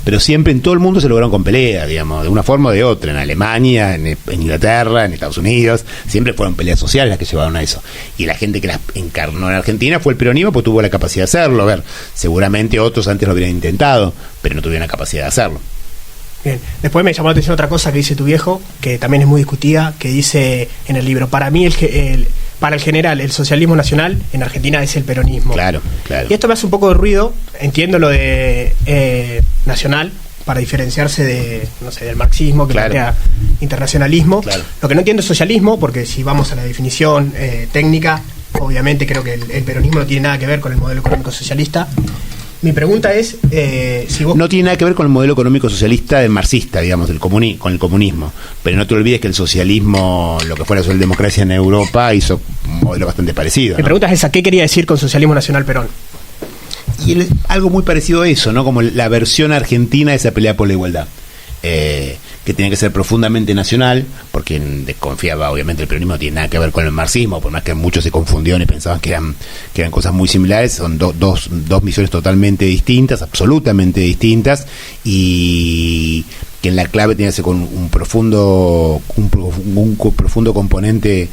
Pero siempre en todo el mundo se lograron con peleas, digamos, de una forma o de otra. En Alemania, en Inglaterra, en Estados Unidos, siempre fueron peleas sociales las que llevaron a eso. Y la gente que las encarnó en Argentina fue el peronismo, pues tuvo la capacidad de hacerlo. A ver, seguramente otros antes lo hubieran intentado, pero no tuvieron la capacidad de hacerlo. Bien. Después me llamó la atención otra cosa que dice tu viejo, que también es muy discutida, que dice en el libro, para mí para el general, el socialismo nacional en Argentina es el peronismo. Claro. Y esto me hace un poco de ruido, entiendo lo de nacional, para diferenciarse del marxismo, que plantea internacionalismo. Claro. Lo que no entiendo es socialismo, porque si vamos a la definición técnica, obviamente creo que el peronismo no tiene nada que ver con el modelo económico socialista. Mi pregunta es si vos... No tiene nada que ver con el modelo económico socialista del marxista, digamos, con el comunismo. Pero no te olvides que el socialismo, lo que fue la socialdemocracia en Europa, hizo un modelo bastante parecido. Mi pregunta es esa, ¿qué quería decir con socialismo nacional Perón? Y algo muy parecido a eso, ¿no? Como la versión argentina de esa pelea por la igualdad. Que tenía que ser profundamente nacional, porque desconfiaba, obviamente el peronismo no tiene nada que ver con el marxismo, por más que muchos se confundieron y pensaban que eran cosas muy similares. Son dos misiones totalmente distintas, absolutamente distintas, y que en la clave tenía que ser con un profundo componente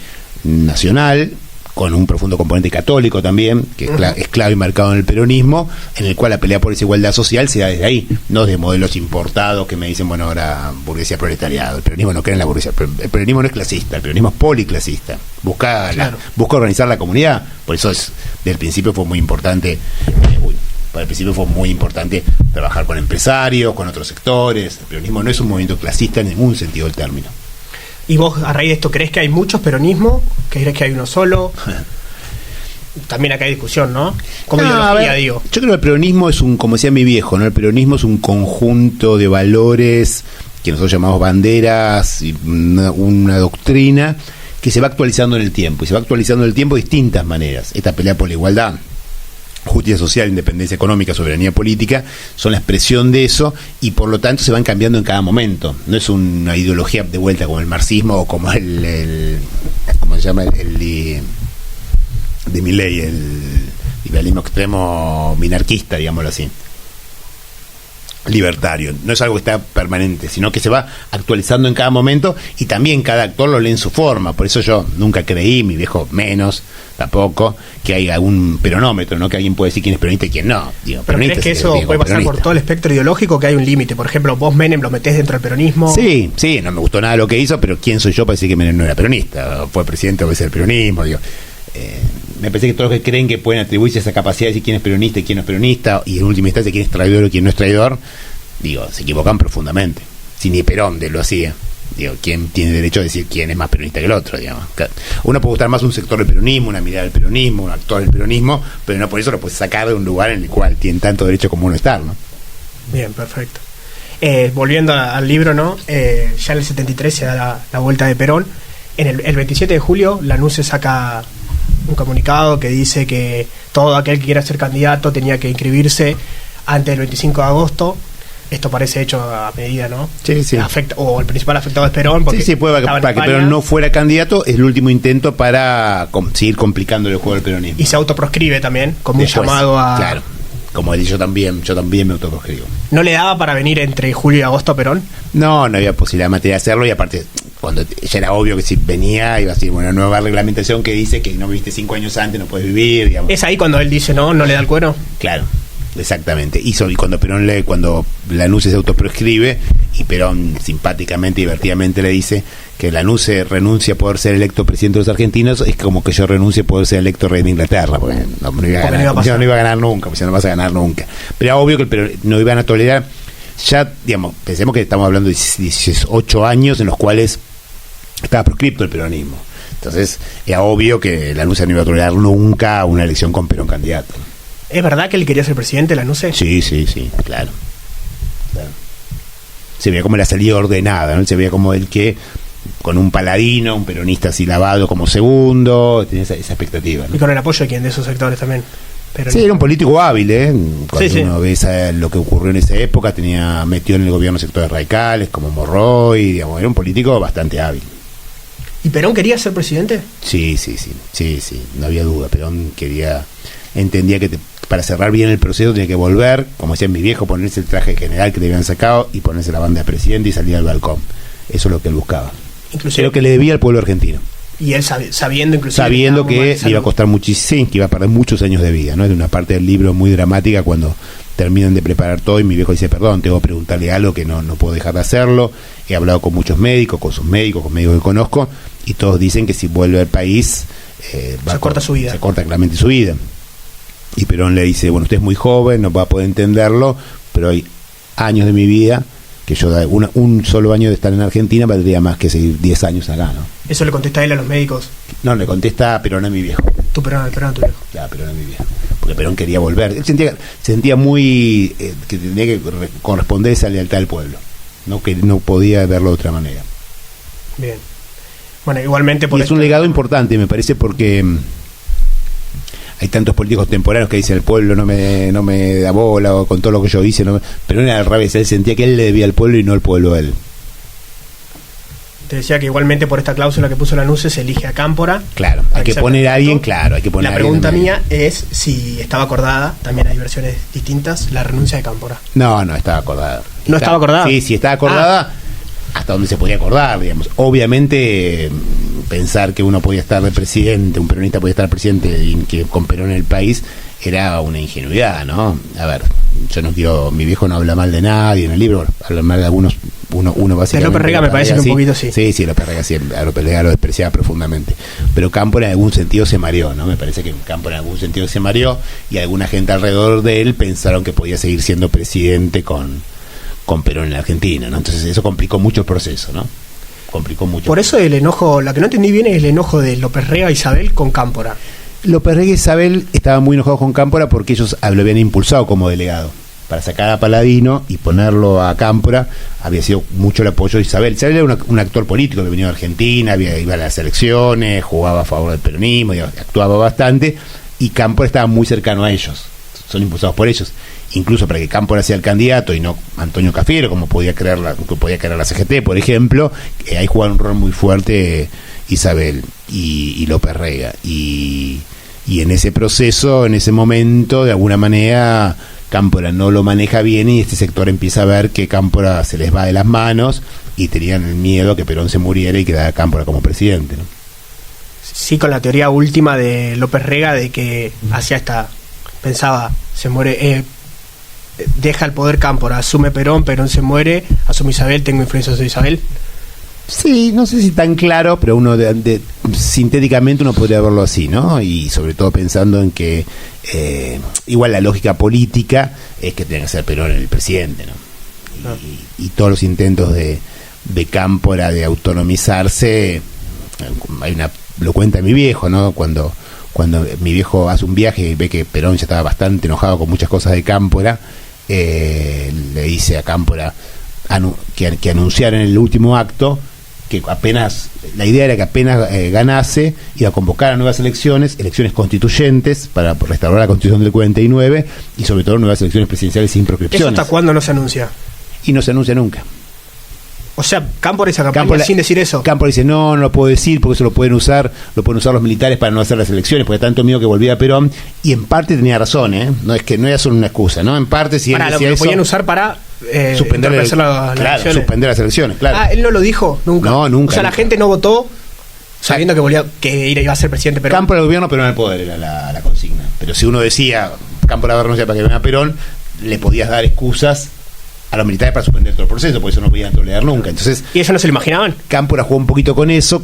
nacional, con un profundo componente católico también, que es clave y marcado en el peronismo, en el cual la pelea por esa igualdad social se da desde ahí, no de modelos importados que me dicen, bueno, ahora burguesía proletariado. El peronismo no cree en la burguesía, el peronismo no es clasista, el peronismo es policlasista, busca organizar la comunidad. Por eso desde el principio fue muy importante. Al principio fue muy importante trabajar con empresarios, con otros sectores. El peronismo no es un movimiento clasista en ningún sentido del término. ¿Y vos, a raíz de esto, crees que hay muchos peronismos? ¿Crees que hay uno solo? También acá hay discusión, ¿no? Como ideología, digo. Yo creo que el peronismo es como decía mi viejo, ¿no? El peronismo es un conjunto de valores que nosotros llamamos banderas, y una doctrina que se va actualizando en el tiempo. Y se va actualizando en el tiempo de distintas maneras. Esta pelea por la igualdad, justicia social, independencia económica, soberanía política, son la expresión de eso, y por lo tanto se van cambiando en cada momento. No es una ideología de vuelta como el marxismo o como ¿cómo se llama? De Milei, el liberalismo extremo minarquista, digámoslo así, libertario. No es algo que está permanente, sino que se va actualizando en cada momento, y también cada actor lo lee en su forma. Por eso yo nunca creí, mi viejo menos tampoco, que hay algún peronómetro, ¿no? Que alguien puede decir quién es peronista y quién no. Digo, ¿pero crees que eso puede pasar peronista por todo el espectro ideológico, que hay un límite? Por ejemplo, vos, Menem, lo metés dentro del peronismo. Sí, no me gustó nada lo que hizo, pero ¿quién soy yo para decir que Menem no era peronista? Fue presidente del peronismo, digo. Me parece que todos los que creen que pueden atribuirse esa capacidad de decir quién es peronista y quién no es peronista, y en última instancia quién es traidor o quién no es traidor, digo, se equivocan profundamente. Si ni Perón lo hacía, digo, ¿quién tiene derecho a decir quién es más peronista que el otro? Digamos, uno puede gustar más un sector del peronismo, una mirada del peronismo, un actor del peronismo, pero no por eso lo puede sacar de un lugar en el cual tiene tanto derecho como uno estar, ¿no? Bien, perfecto. Volviendo al libro, ¿no? Ya en el 73 se da la vuelta de Perón. El 27 de julio, Lanús se saca un comunicado que dice que todo aquel que quiera ser candidato tenía que inscribirse antes del 25 de agosto. Esto parece hecho a medida, ¿no? Sí. O el principal afectado es Perón. Sí, para que Perón no fuera candidato, es el último intento para seguir complicando el juego del peronismo. Y se autoproscribe también, como después, un llamado a... Claro, como yo también me autoproscribo. ¿No le daba para venir entre julio y agosto a Perón? No había posibilidad de hacerlo, y aparte, cuando ya era obvio que si venía iba a ser una nueva reglamentación que dice que no viviste 5 años antes, no puedes vivir, digamos. ¿Es ahí cuando él dice no le da el cuero? Claro, exactamente. Y cuando Lanús se autoprescribe, y Perón simpáticamente y divertidamente le dice que Lanús renuncia a poder ser electo presidente de los argentinos, es como que yo renuncie a poder ser electo rey de Inglaterra, porque no iba a ganar nunca, porque no vas a ganar nunca. Pero era obvio que no iban a tolerar. Ya, digamos, pensemos que estamos hablando de 18 años en los cuales estaba proscripto el peronismo. Entonces, era obvio que Lanús no iba a tolerar nunca una elección con Perón candidato. ¿Es verdad que él quería ser presidente, Lanús? Sí, claro. Se veía como la salida ordenada, ¿no? Se veía como el que, con un paladino, un peronista así lavado como segundo, tenía esa expectativa, ¿no? Y con el apoyo de quién, de esos sectores también. Sí, era un político hábil, Cuando uno ve lo que ocurrió en esa época, metió en el gobierno sectores radicales como Morroy, digamos, era un político bastante hábil. ¿Y Perón quería ser presidente? Sí, no había duda. Perón entendía que para cerrar bien el proceso tenía que volver, como decía mi viejo, ponerse el traje general que le habían sacado y ponerse la banda de presidente y salir al balcón. Eso es lo que él buscaba. Inclusive, lo que le debía al pueblo argentino. Y él sabiendo que le iba a costar muchísimo, que iba a perder muchos años de vida, ¿no? Es una parte del libro muy dramática cuando terminan de preparar todo y mi viejo dice, perdón, tengo que preguntarle algo que no puedo dejar de hacerlo. He hablado con muchos médicos, con sus médicos, con médicos que conozco, y todos dicen que si vuelve al país se corta su vida. Se corta claramente su vida. Y Perón le dice, bueno, usted es muy joven, no va a poder entenderlo, pero hay años de mi vida que yo un solo año de estar en Argentina valdría más que seguir 10 años acá, ¿no? ¿Eso le contesta él a los médicos? No, le contesta Perón a mi viejo. Perón a tu viejo. Claro, Perón a mi viejo. Porque Perón quería volver. Él sentía muy que tenía que corresponder esa lealtad al pueblo. Que no podía verlo de otra manera. Bien. Bueno, igualmente es un legado importante, me parece, porque hay tantos políticos contemporáneos que dicen el pueblo no me da bola, o con todo lo que yo hice, pero era al revés, él sentía que él le debía al pueblo y no el pueblo a él. Te decía que igualmente por esta cláusula que puso Lanús se elige a Cámpora. Claro, hay que poner a alguien, claro, hay que poner a alguien. La pregunta mía es si estaba acordada, también hay versiones distintas, la renuncia de Cámpora. No, estaba acordada. ¿No estaba acordada? Sí, estaba acordada. Hasta donde se podía acordar, digamos. Obviamente, pensar que uno podía estar de presidente, un peronista podía estar presidente y que con Perón en el país, era una ingenuidad, ¿no? A ver, mi viejo no habla mal de nadie en el libro, habla mal de algunos uno básicamente... De López Rega me parece que un poquito sí. Sí, López Rega sí, a López Rega lo despreciaba profundamente. Pero Cámpora en algún sentido se mareó, ¿no? Me parece que Cámpora en algún sentido se mareó y alguna gente alrededor de él pensaron que podía seguir siendo presidente con Perón en la Argentina, ¿no? Entonces eso complicó mucho el proceso, ¿no? Complicó mucho. Por eso el enojo, la que no entendí bien es el enojo de López Rega e Isabel con Cámpora. López Rega y Isabel estaban muy enojados con Cámpora porque ellos lo habían impulsado como delegado. Para sacar a Paladino y ponerlo a Cámpora había sido mucho el apoyo de Isabel. Isabel era un actor político que venía de Argentina, iba a las elecciones, jugaba a favor del peronismo, actuaba bastante, y Cámpora estaba muy cercano a ellos, son impulsados por ellos. Incluso para que Cámpora sea el candidato y no Antonio Cafiero, como podía creer la CGT, por ejemplo, ahí jugaron un rol muy fuerte Isabel y López Rega. Y en ese proceso, en ese momento, de alguna manera, Cámpora no lo maneja bien y este sector empieza a ver que Cámpora se les va de las manos y tenían el miedo que Perón se muriera y quedara Cámpora como presidente, ¿no? Sí, con la teoría última de López Rega de que pensaba, se muere, deja el poder Cámpora, asume Perón se muere, asume Isabel, tengo influencia sobre Isabel. Sí, no sé si tan claro, pero uno sintéticamente uno podría verlo así, ¿no? Y sobre todo pensando en que igual la lógica política es que tiene que ser Perón el presidente, ¿no? Y todos los intentos de Cámpora de autonomizarse, lo cuenta mi viejo, ¿no? Cuando mi viejo hace un viaje y ve que Perón ya estaba bastante enojado con muchas cosas de Cámpora, le dice a Cámpora que anunciara en el último acto que la idea era que apenas ganase, iba a convocar a nuevas elecciones constituyentes para restaurar la Constitución del 49 y sobre todo nuevas elecciones presidenciales sin proscripciones. ¿Eso hasta cuándo no se anuncia? Y no se anuncia nunca. O sea, Cámpora esa campaña sin decir eso. Cámpora dice, no lo puedo decir porque eso lo pueden usar los militares para no hacer las elecciones, porque tanto miedo que volviera Perón, y en parte tenía razón, ¿eh? No es que no era solo una excusa, ¿no? En parte si él decía lo eso, podían usar para suspender las elecciones, claro. Él no lo dijo nunca. No, nunca. O sea, la gente no votó sabiendo que iba a ser presidente Perón. Cámpora del gobierno, Perón en el poder era la consigna. Pero si uno decía, Cámpora va a renunciar para que venga Perón, le podías dar excusas a los militares para suspender todo el proceso, por eso no podían tolerar nunca. Entonces, ¿y eso no se lo imaginaban? Cámpora jugó un poquito con eso,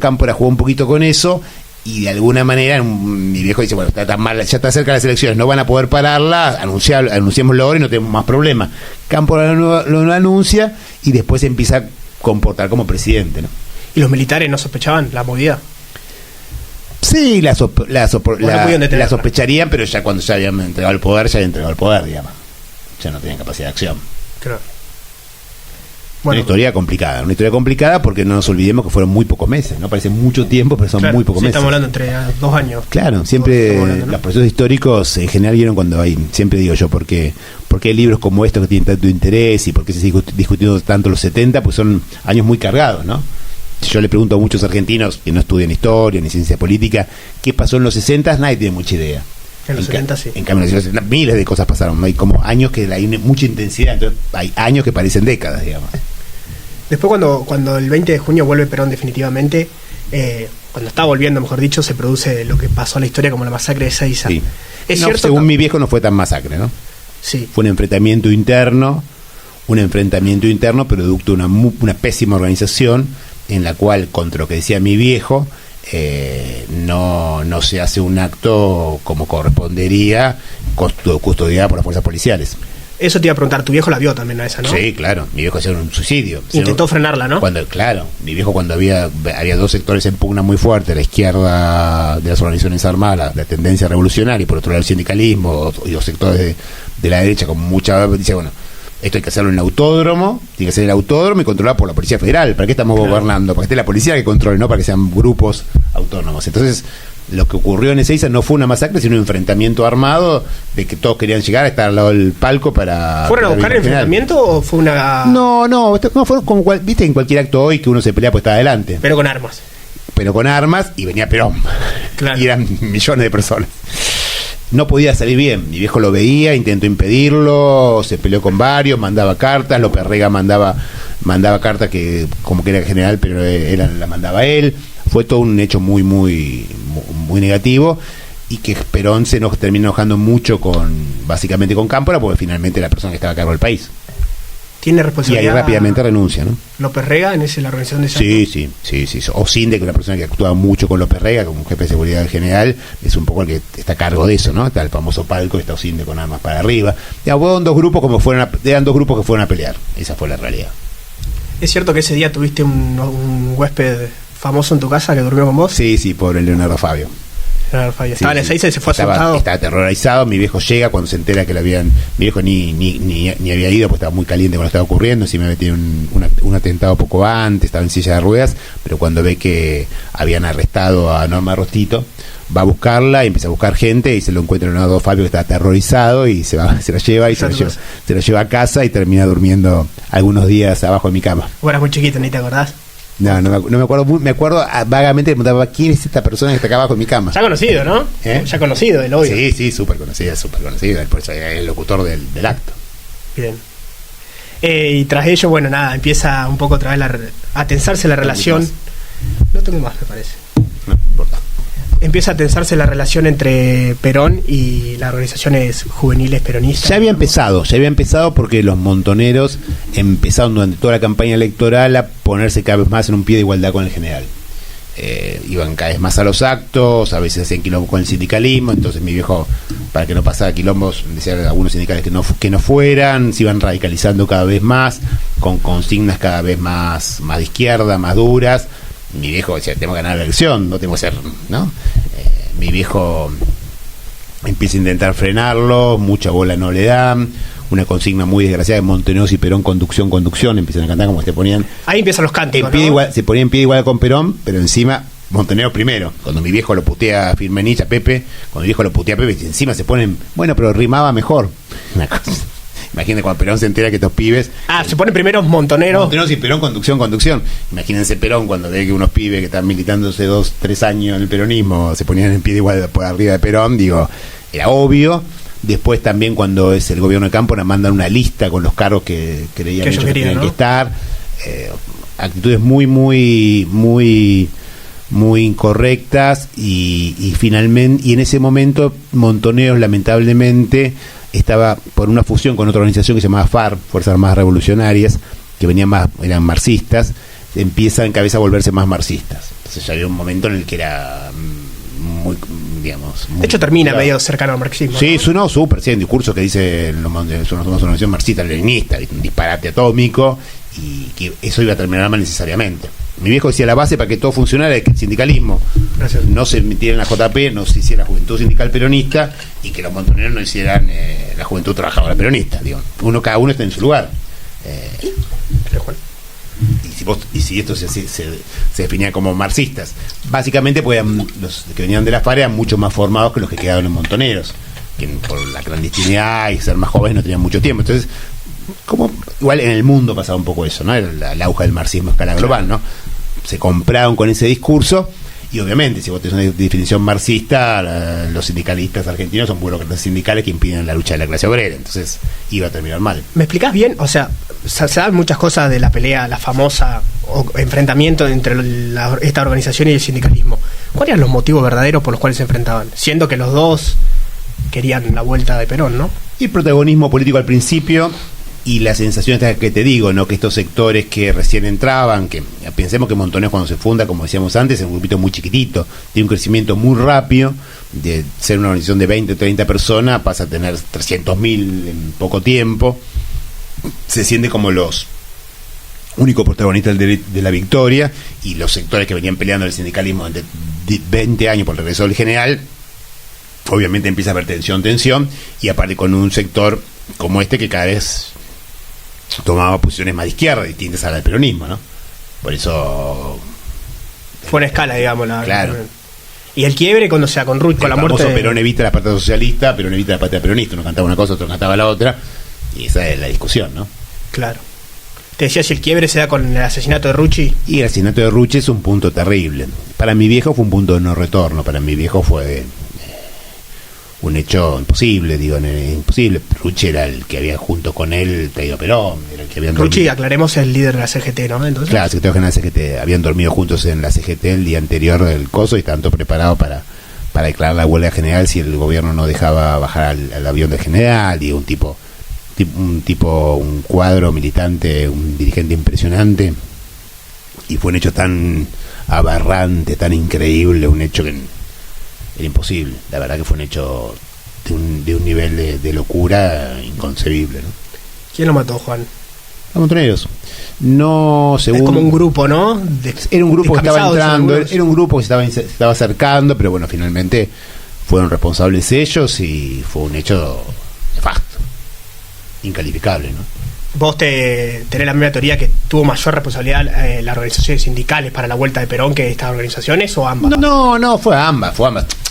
y de alguna manera mi viejo dice, bueno, está tan mal, ya está cerca de las elecciones, no van a poder pararla, anunciémoslo ahora y no tenemos más problema. Cámpora lo anuncia y después se empieza a comportar como presidente, ¿no? ¿Y los militares no sospechaban la movida? Sí, la sospecharían, pero ya cuando ya habían entregado el poder, digamos. Ya no tenían capacidad de acción. Claro. Bueno, una historia complicada porque no nos olvidemos que fueron muy pocos meses, ¿no? Parece mucho tiempo, pero son muy pocos meses. Estamos hablando entre 2 años. Claro, siempre ¿no? Los procesos históricos en general vieron cuando hay, siempre digo yo, porque hay libros como estos que tienen tanto interés y por qué se sigue discutiendo tanto los 70, pues son años muy cargados, ¿no? Yo le pregunto a muchos argentinos que no estudian historia ni ciencia política, ¿qué pasó en los 60? Nadie tiene mucha idea. En los 70 sí. En cambio, en los 60 miles de cosas pasaron, ¿no? Hay como años que hay mucha intensidad, entonces hay años que parecen décadas, digamos. Después cuando el 20 de junio vuelve Perón definitivamente, cuando está volviendo, mejor dicho, se produce lo que pasó en la historia como la masacre de Ezeiza. Sí. Es cierto, según mi viejo no fue tan masacre, ¿no? Sí. Fue un enfrentamiento interno producto de una pésima organización en la cual, contra lo que decía mi viejo, no se hace un acto como correspondería, custodiado por las fuerzas policiales. Eso te iba a preguntar, tu viejo la vio también a esa, ¿no? Sí, claro, mi viejo hacía un suicidio. Intentó frenarla, ¿no? Mi viejo cuando había 2 sectores en pugna muy fuerte, la izquierda de las organizaciones armadas, la tendencia revolucionaria, y por otro lado el sindicalismo, y los sectores de la derecha con mucha... Dice, bueno, esto hay que hacerlo en el autódromo, tiene que ser el autódromo y controlado por la Policía Federal. ¿Para qué estamos gobernando? Para que esté la policía que controle, no para que sean grupos autónomos. Entonces, lo que ocurrió en Ezeiza no fue una masacre, sino un enfrentamiento armado de que todos querían llegar a estar al lado del palco para... ¿Fueron a buscar el enfrentamiento o fue una...? No, fue como, viste, en cualquier acto hoy que uno se pelea pues está adelante. Pero con armas. Y venía Perón. Claro. Y eran millones de personas. No podía salir bien. Mi viejo lo veía, intentó impedirlo, se peleó con varios, mandaba cartas, López Rega mandaba cartas que como que era general, pero la mandaba él. Fue todo un hecho muy negativo, y que Perón se nos terminó enojando mucho básicamente con Cámpora, porque finalmente era la persona que estaba a cargo del país. ¿Tiene Y responsabilidad? ahí rápidamente renuncia, ¿no? ¿López Rega en la organización de ese Sí. O Sinde, que es una persona que actúa mucho con López Rega, como jefe de seguridad del general, es un poco el que está a cargo de eso, ¿no? Está el famoso palco, está Sinde con armas para arriba. Eran dos grupos eran dos grupos que fueron a pelear. Esa fue la realidad. ¿Es cierto que ese día tuviste un huésped famoso en tu casa que durmió con vos? Sí, pobre Leonardo Fabio. Estaba en el 6 y se fue asustado. Estaba aterrorizado. Mi viejo llega cuando se entera que lo habían. Mi viejo ni había ido porque estaba muy caliente cuando estaba ocurriendo. Sí me metí un atentado poco antes, estaba en silla de ruedas. Pero cuando ve que habían arrestado a Norma Rostito, va a buscarla y empieza a buscar gente y se lo encuentra Leonardo Fabio, que está aterrorizado, y se la lleva y se lo lleva a casa y termina durmiendo algunos días abajo de mi cama. Vos eras muy chiquito, ni te acordás. No me acuerdo. Me acuerdo vagamente, me preguntaba quién es esta persona que está acá abajo de mi cama. Ya conocido, ¿no? Ya conocido, el obvio. Sí, súper conocido. Por eso es el locutor del acto. Bien. Y tras ello, bueno, nada, empieza un poco otra vez a tensarse la relación. No tengo más, me parece. No importa. Empieza a tensarse la relación entre Perón y las organizaciones juveniles peronistas. Ya había empezado porque los montoneros empezaron durante toda la campaña electoral a ponerse cada vez más en un pie de igualdad con el general. Iban cada vez más a los actos, a veces hacían quilombo con el sindicalismo, entonces mi viejo, para que no pasara quilombos, decía a algunos sindicales que no fueran, se iban radicalizando cada vez más, con consignas cada vez más de izquierda, más duras. Mi viejo decía, tenemos que ganar la elección, no tenemos que ser, ¿no? Mi viejo empieza a intentar frenarlo, mucha bola no le dan, una consigna muy desgraciada de Montoneros y Perón, conducción, empiezan a cantar como se ponían. Ahí empiezan los cánticos, ¿no? Se ponían en pie de igual con Perón, pero encima Montoneros primero. Cuando mi viejo lo putea a Firmenich, a Pepe, encima se ponen, bueno, pero rimaba mejor. Una cosa. Imagínense cuando Perón se entera que estos pibes... se ponen primero Montoneros y Perón, conducción. Imagínense Perón cuando ve que unos pibes que están militándose 2-3 años en el peronismo se ponían en pie de igual por arriba de Perón, era obvio. Después también cuando es el gobierno de Campo nos mandan una lista con los cargos que creían que tenían, ¿no?, que estar. Actitudes muy incorrectas y finalmente, y en ese momento Montoneros lamentablemente estaba por una fusión con otra organización que se llamaba FARC, Fuerzas Armadas Revolucionarias, que eran marxistas, empieza en cabeza a volverse más marxistas. Entonces ya había un momento en el que era muy, de hecho termina medio cercano al marxismo. Sí, ¿no? Súper, sí, en discurso que dice somos una organización marxista-leninista, un disparate atómico, y que eso iba a terminar mal necesariamente. Mi viejo decía, la base para que todo funcionara es que el sindicalismo no se metiera en la JP, no se hiciera la juventud sindical peronista, y que los montoneros no hicieran la juventud trabajadora peronista. Cada uno está en su lugar. Y si esto se definía como marxistas, básicamente los que venían de la FARC eran mucho más formados que los que quedaban en montoneros, que por la clandestinidad y ser más jóvenes no tenían mucho tiempo. Entonces, igual en el mundo pasaba un poco eso, ¿no? Era el auge del marxismo a escala global, ¿no? Se compraron con ese discurso, y obviamente si vos tenés una definición marxista, los sindicalistas argentinos son burócratas sindicales que impiden la lucha de la clase obrera, entonces iba a terminar mal. ¿Me explicás bien? O sea, se saben muchas cosas de la pelea, la famosa enfrentamiento entre esta organización y el sindicalismo. ¿Cuáles eran los motivos verdaderos por los cuales se enfrentaban? Siendo que los dos querían la vuelta de Perón, ¿no? Y protagonismo político al principio, y la sensación que te digo, ¿no? Que estos sectores que recién entraban, que pensemos que Montoneros cuando se funda, como decíamos antes, es un grupito muy chiquitito, tiene un crecimiento muy rápido, de ser una organización de 20 o 30 personas pasa a tener 300.000 en poco tiempo, se siente como los únicos protagonistas de la victoria, y los sectores que venían peleando el sindicalismo durante 20 años por el regreso del general, obviamente empieza a haber tensión, y aparte con un sector como este que cada vez tomaba posiciones más de izquierda, distintas a la del peronismo, ¿no? Por eso fue una escala, digamos. Claro. Y el quiebre cuando sea con Ruth, con la muerte de... Perón evita la patria socialista, Perón evita la patria peronista. Uno cantaba una cosa, otro cantaba la otra, y esa es la discusión, ¿no? Claro. Te decía, si el quiebre se da con el asesinato de Rucci. Y el asesinato de Rucci es un punto terrible. Para mi viejo fue un punto de no retorno. Para mi viejo fue un hecho imposible, imposible. Rucci era el que había junto con él traído a Perón. Era el que habían Rucci, aclaremos, es el líder de la CGT, ¿no? Entonces, claro, el secretario general de la CGT. Habían dormido juntos en la CGT el día anterior del coso y estaban todos preparados para declarar la huelga general si el gobierno no dejaba bajar al avión del general, y un tipo un cuadro militante, un dirigente impresionante, y fue un hecho tan aberrante, tan increíble, un hecho que era imposible. La verdad que fue un hecho de un nivel de locura inconcebible, ¿no? ¿Quién lo mató, Juan? Los montoneros. No, según... Es como un grupo, ¿no? Era un grupo que estaba entrando, era un grupo que se estaba acercando, pero bueno, finalmente fueron responsables ellos y fue un hecho nefasto, incalificable, ¿no? ¿Vos tenés la misma teoría que tuvo mayor responsabilidad las organizaciones sindicales para la vuelta de Perón que estas organizaciones, o ambas? No, fue ambas.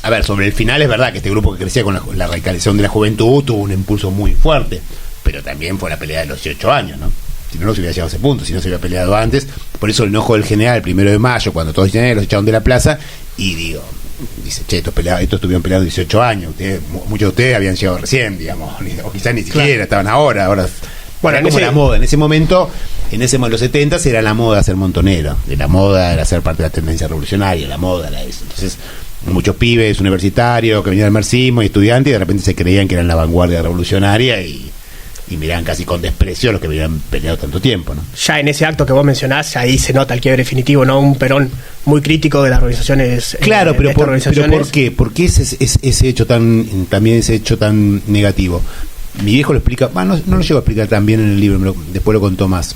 A ver, sobre el final es verdad que este grupo que crecía con la radicalización de la juventud tuvo un impulso muy fuerte, pero también fue la pelea de los 18 años, ¿no? Si no se hubiera llegado a ese punto, si no se hubiera peleado antes. Por eso el enojo del general, el 1 de mayo, cuando todos los echaron de la plaza, y dice, che, estos estuvieron peleando 18 años, muchos de ustedes habían llegado recién, digamos, o quizás ni siquiera, claro, estaban ahora. Bueno, era como la moda, en ese momento, los 70 era la moda ser montonero, de la moda era ser parte de la tendencia revolucionaria, la moda era eso. Entonces, muchos pibes universitarios que venían del marxismo y estudiantes, y de repente se creían que eran la vanguardia revolucionaria y miraban casi con desprecio a los que habían peleado tanto tiempo, ¿no? Ya en ese acto que vos mencionás, ahí se nota el quiebre definitivo, ¿no? Un Perón muy crítico de las organizaciones. Claro, pero ¿por qué? ¿Por qué ese hecho tan negativo? Mi viejo lo explica, no lo llego a explicar tan bien en el libro, después lo contó más.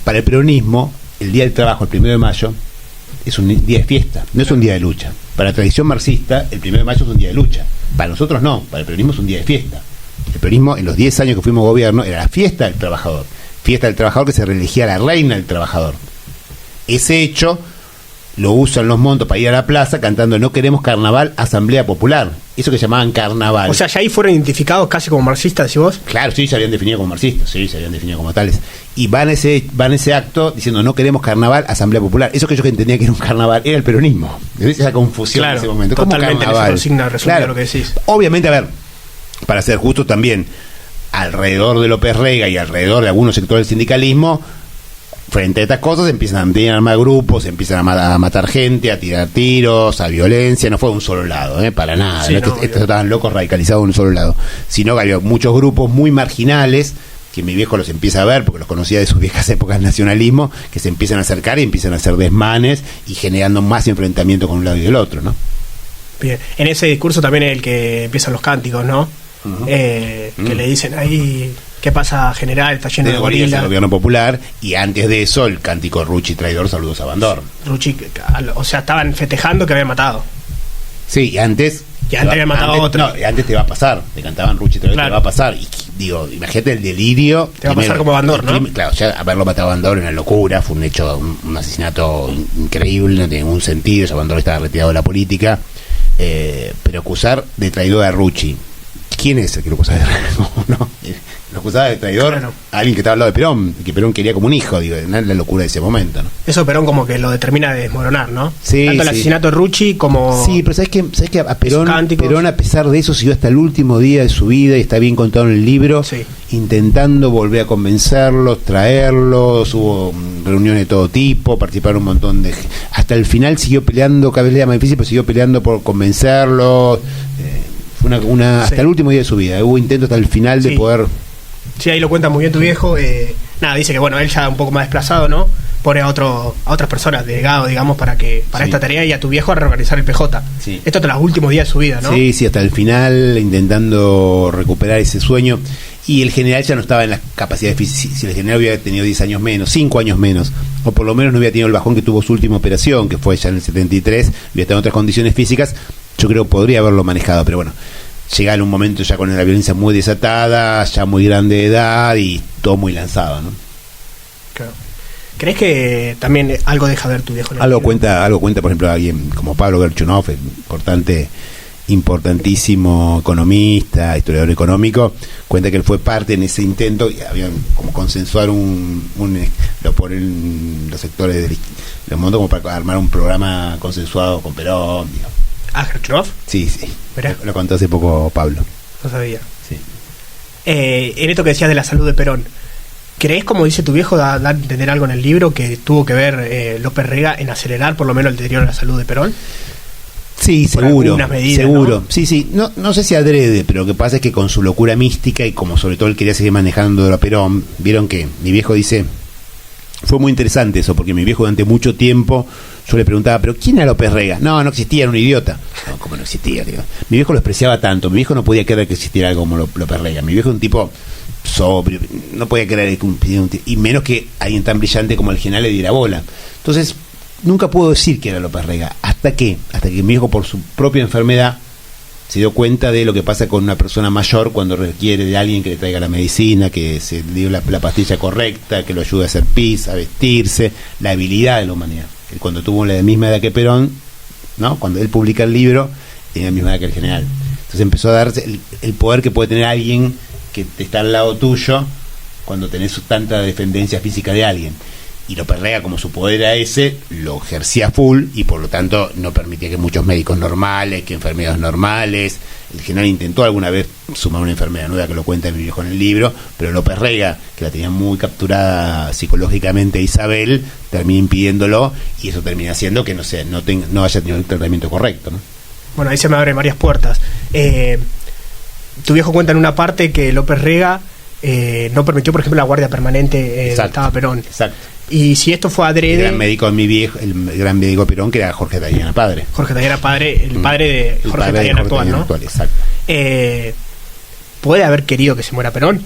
Para el peronismo, el Día del Trabajo, el 1 de mayo, es un día de fiesta, no es un día de lucha. Para la tradición marxista, el 1 de mayo es un día de lucha. Para nosotros no, para el peronismo es un día de fiesta. El peronismo, en los 10 años que fuimos gobierno, era la fiesta del trabajador. Fiesta del trabajador que se reelegía la reina del trabajador. Ese hecho lo usan los montos para ir a la plaza cantando "No queremos carnaval, asamblea popular". Eso que llamaban carnaval. O sea, ya ahí fueron identificados casi como marxistas, decís vos. Claro, sí, se habían definido como marxistas, sí, se habían definido como tales. Y van a ese acto diciendo "No queremos carnaval, asamblea popular". Eso que yo entendía que era un carnaval era el peronismo. ¿Ves esa confusión, claro, en ese momento? Totalmente claro, lo que decís. Obviamente, a ver, para ser justos también, alrededor de López Rega y alrededor de algunos sectores del sindicalismo, frente a estas cosas empiezan a armar grupos, empiezan a matar gente, a tirar tiros, a violencia. No fue de un solo lado, para nada. Sí, estos estaban locos radicalizados de un solo lado, sino que había muchos grupos muy marginales que mi viejo los empieza a ver porque los conocía de sus viejas épocas del nacionalismo, que se empiezan a acercar y empiezan a hacer desmanes y generando más enfrentamiento con un lado y del otro, ¿no? Bien. En ese discurso también es el que empiezan los cánticos, ¿no? Que le dicen ahí: ¿qué pasa, general? Está lleno de gorilas. El gobierno popular. Y antes de eso, el cántico "Rucci traidor, saludos a Bandor". Rucci, o sea, estaban festejando que habían matado. Sí, y antes habían matado a otro. No, y antes te va a pasar. Te cantaban "Rucci traidor", claro. Te va a pasar. Y digo, imagínate el delirio. Te va a pasar como Bandor, ¿no? Claro, ya haberlo matado a Bandor era una locura. Fue un hecho, un asesinato increíble, no tiene ningún sentido. Ya Bandor estaba retirado de la política. Pero acusar de traidor a Rucci. ¿Quién es el que lo acusaba de traidor? ¿No? Lo acusaba de traidor, claro, a alguien que estaba al lado de Perón, que Perón quería como un hijo, digo, la locura de ese momento, ¿no? Eso Perón como que lo determina de desmoronar, ¿no? Sí, tanto el asesinato de Rucci como... Sí, pero ¿sabes que a Perón, a pesar de eso, siguió hasta el último día de su vida, y está bien contado en el libro, sí, intentando volver a convencerlos, traerlos, hubo reuniones de todo tipo, participaron un montón de... Hasta el final siguió peleando, cada vez era más difícil, pero siguió peleando por convencerlos. Fue hasta el último día de su vida. Hubo intentos hasta el final de poder... Sí, ahí lo cuenta muy bien tu viejo. Dice que bueno, él ya un poco más desplazado, ¿no? Pone a otras personas, delegados, digamos, para esta tarea, y a tu viejo a reorganizar el PJ. Sí. Esto hasta los últimos días de su vida, ¿no? Sí, hasta el final, intentando recuperar ese sueño. Y el general ya no estaba en las capacidades físicas. Si el general hubiera tenido 10 años menos, 5 años menos, o por lo menos no hubiera tenido el bajón que tuvo su última operación, que fue ya en el 73, hubiera estado en otras condiciones físicas, yo creo que podría haberlo manejado, pero bueno, llega en un momento ya con la violencia muy desatada, ya muy grande de edad y todo muy lanzado, ¿no? Claro. ¿Crees que también algo deja ver tu viejo? Algo cuenta, por ejemplo, alguien como Pablo Gerchunov, importantísimo economista, historiador económico, cuenta que él fue parte en ese intento y habían como consensuar por los sectores del mundo como para armar un programa consensuado con Perón, digamos. ¿Gerchunov? Sí. Lo contó hace poco Pablo. No sabía. Sí. En esto que decías de la salud de Perón, ¿crees, como dice tu viejo, da a entender algo en el libro, que tuvo que ver López Rega en acelerar por lo menos el deterioro de la salud de Perón? Sí, por seguro, algunas medidas, seguro. ¿no? Sí, no sé si adrede, pero lo que pasa es que con su locura mística y como sobre todo él quería seguir manejando a Perón, vieron que mi viejo dice, fue muy interesante eso, porque mi viejo durante mucho tiempo, yo le preguntaba, ¿pero quién era López Rega? No existía, era un idiota. No, ¿cómo no existía? Digo. Mi viejo lo despreciaba tanto, mi viejo no podía creer que existiera algo como López Rega. Mi viejo es un tipo sobrio, no podía creer que y menos que alguien tan brillante como el general le diera bola. Entonces, nunca puedo decir que era López Rega, hasta que mi viejo por su propia enfermedad se dio cuenta de lo que pasa con una persona mayor cuando requiere de alguien que le traiga la medicina, que se le dio la pastilla correcta, que lo ayude a hacer pis, a vestirse, la habilidad de la humanidad. Él cuando tuvo la misma edad que Perón, ¿no? Cuando él publica el libro, tenía la misma edad que el general. Entonces empezó a darse el poder que puede tener alguien que está al lado tuyo cuando tenés tanta dependencia física de alguien. Y López Rega, como su poder era ese, lo ejercía full y por lo tanto no permitía que muchos médicos normales, que enfermeras normales. El general intentó alguna vez sumar una enfermera nueva, que lo cuenta mi viejo en el libro, pero López Rega, que la tenía muy capturada psicológicamente Isabel, termina impidiéndolo y eso termina haciendo que no haya tenido el tratamiento correcto, ¿no? Bueno, ahí se me abren varias puertas. Tu viejo cuenta en una parte que López Rega no permitió, por ejemplo, la guardia permanente donde estaba Perón. Exacto. Y si esto fue adrede... El gran médico de mi viejo, el gran médico Perón, que era Jorge Tayana padre. Jorge Tayana padre, el padre de Jorge Tayana actual, ¿no? Actual, exacto. ¿Puede haber querido que se muera Perón?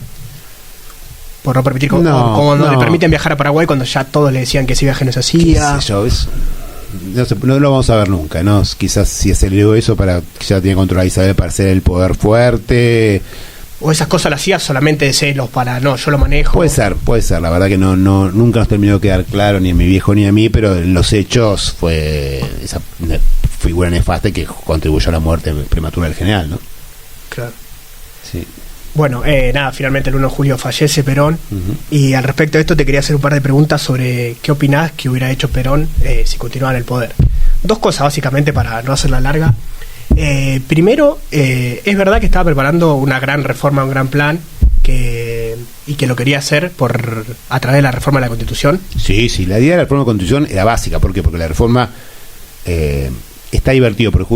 Por no permitir, como no le permiten viajar a Paraguay cuando ya todos le decían que ese viaje no se hacía. No lo vamos a ver nunca, ¿no? Quizás si aceleró eso para que ya tenía controlado a Isabel para ser el poder fuerte... O esas cosas las hacía solamente de celos para, no, yo lo manejo. Puede ser, la verdad que nunca nos terminó de quedar claro ni a mi viejo ni a mí, pero en los hechos fue esa figura nefasta que contribuyó a la muerte prematura del general, ¿no? Claro. Sí. Bueno, finalmente el 1 de julio fallece Perón, y al respecto de esto te quería hacer un par de preguntas sobre qué opinás que hubiera hecho Perón si continuaba en el poder. Dos cosas básicamente para no hacerla larga. Primero, es verdad que estaba preparando una gran reforma, un gran plan y que lo quería hacer a través de la reforma de la Constitución. Sí, la idea de la reforma de la Constitución era básica. ¿Por qué? Porque la reforma está divertido, pero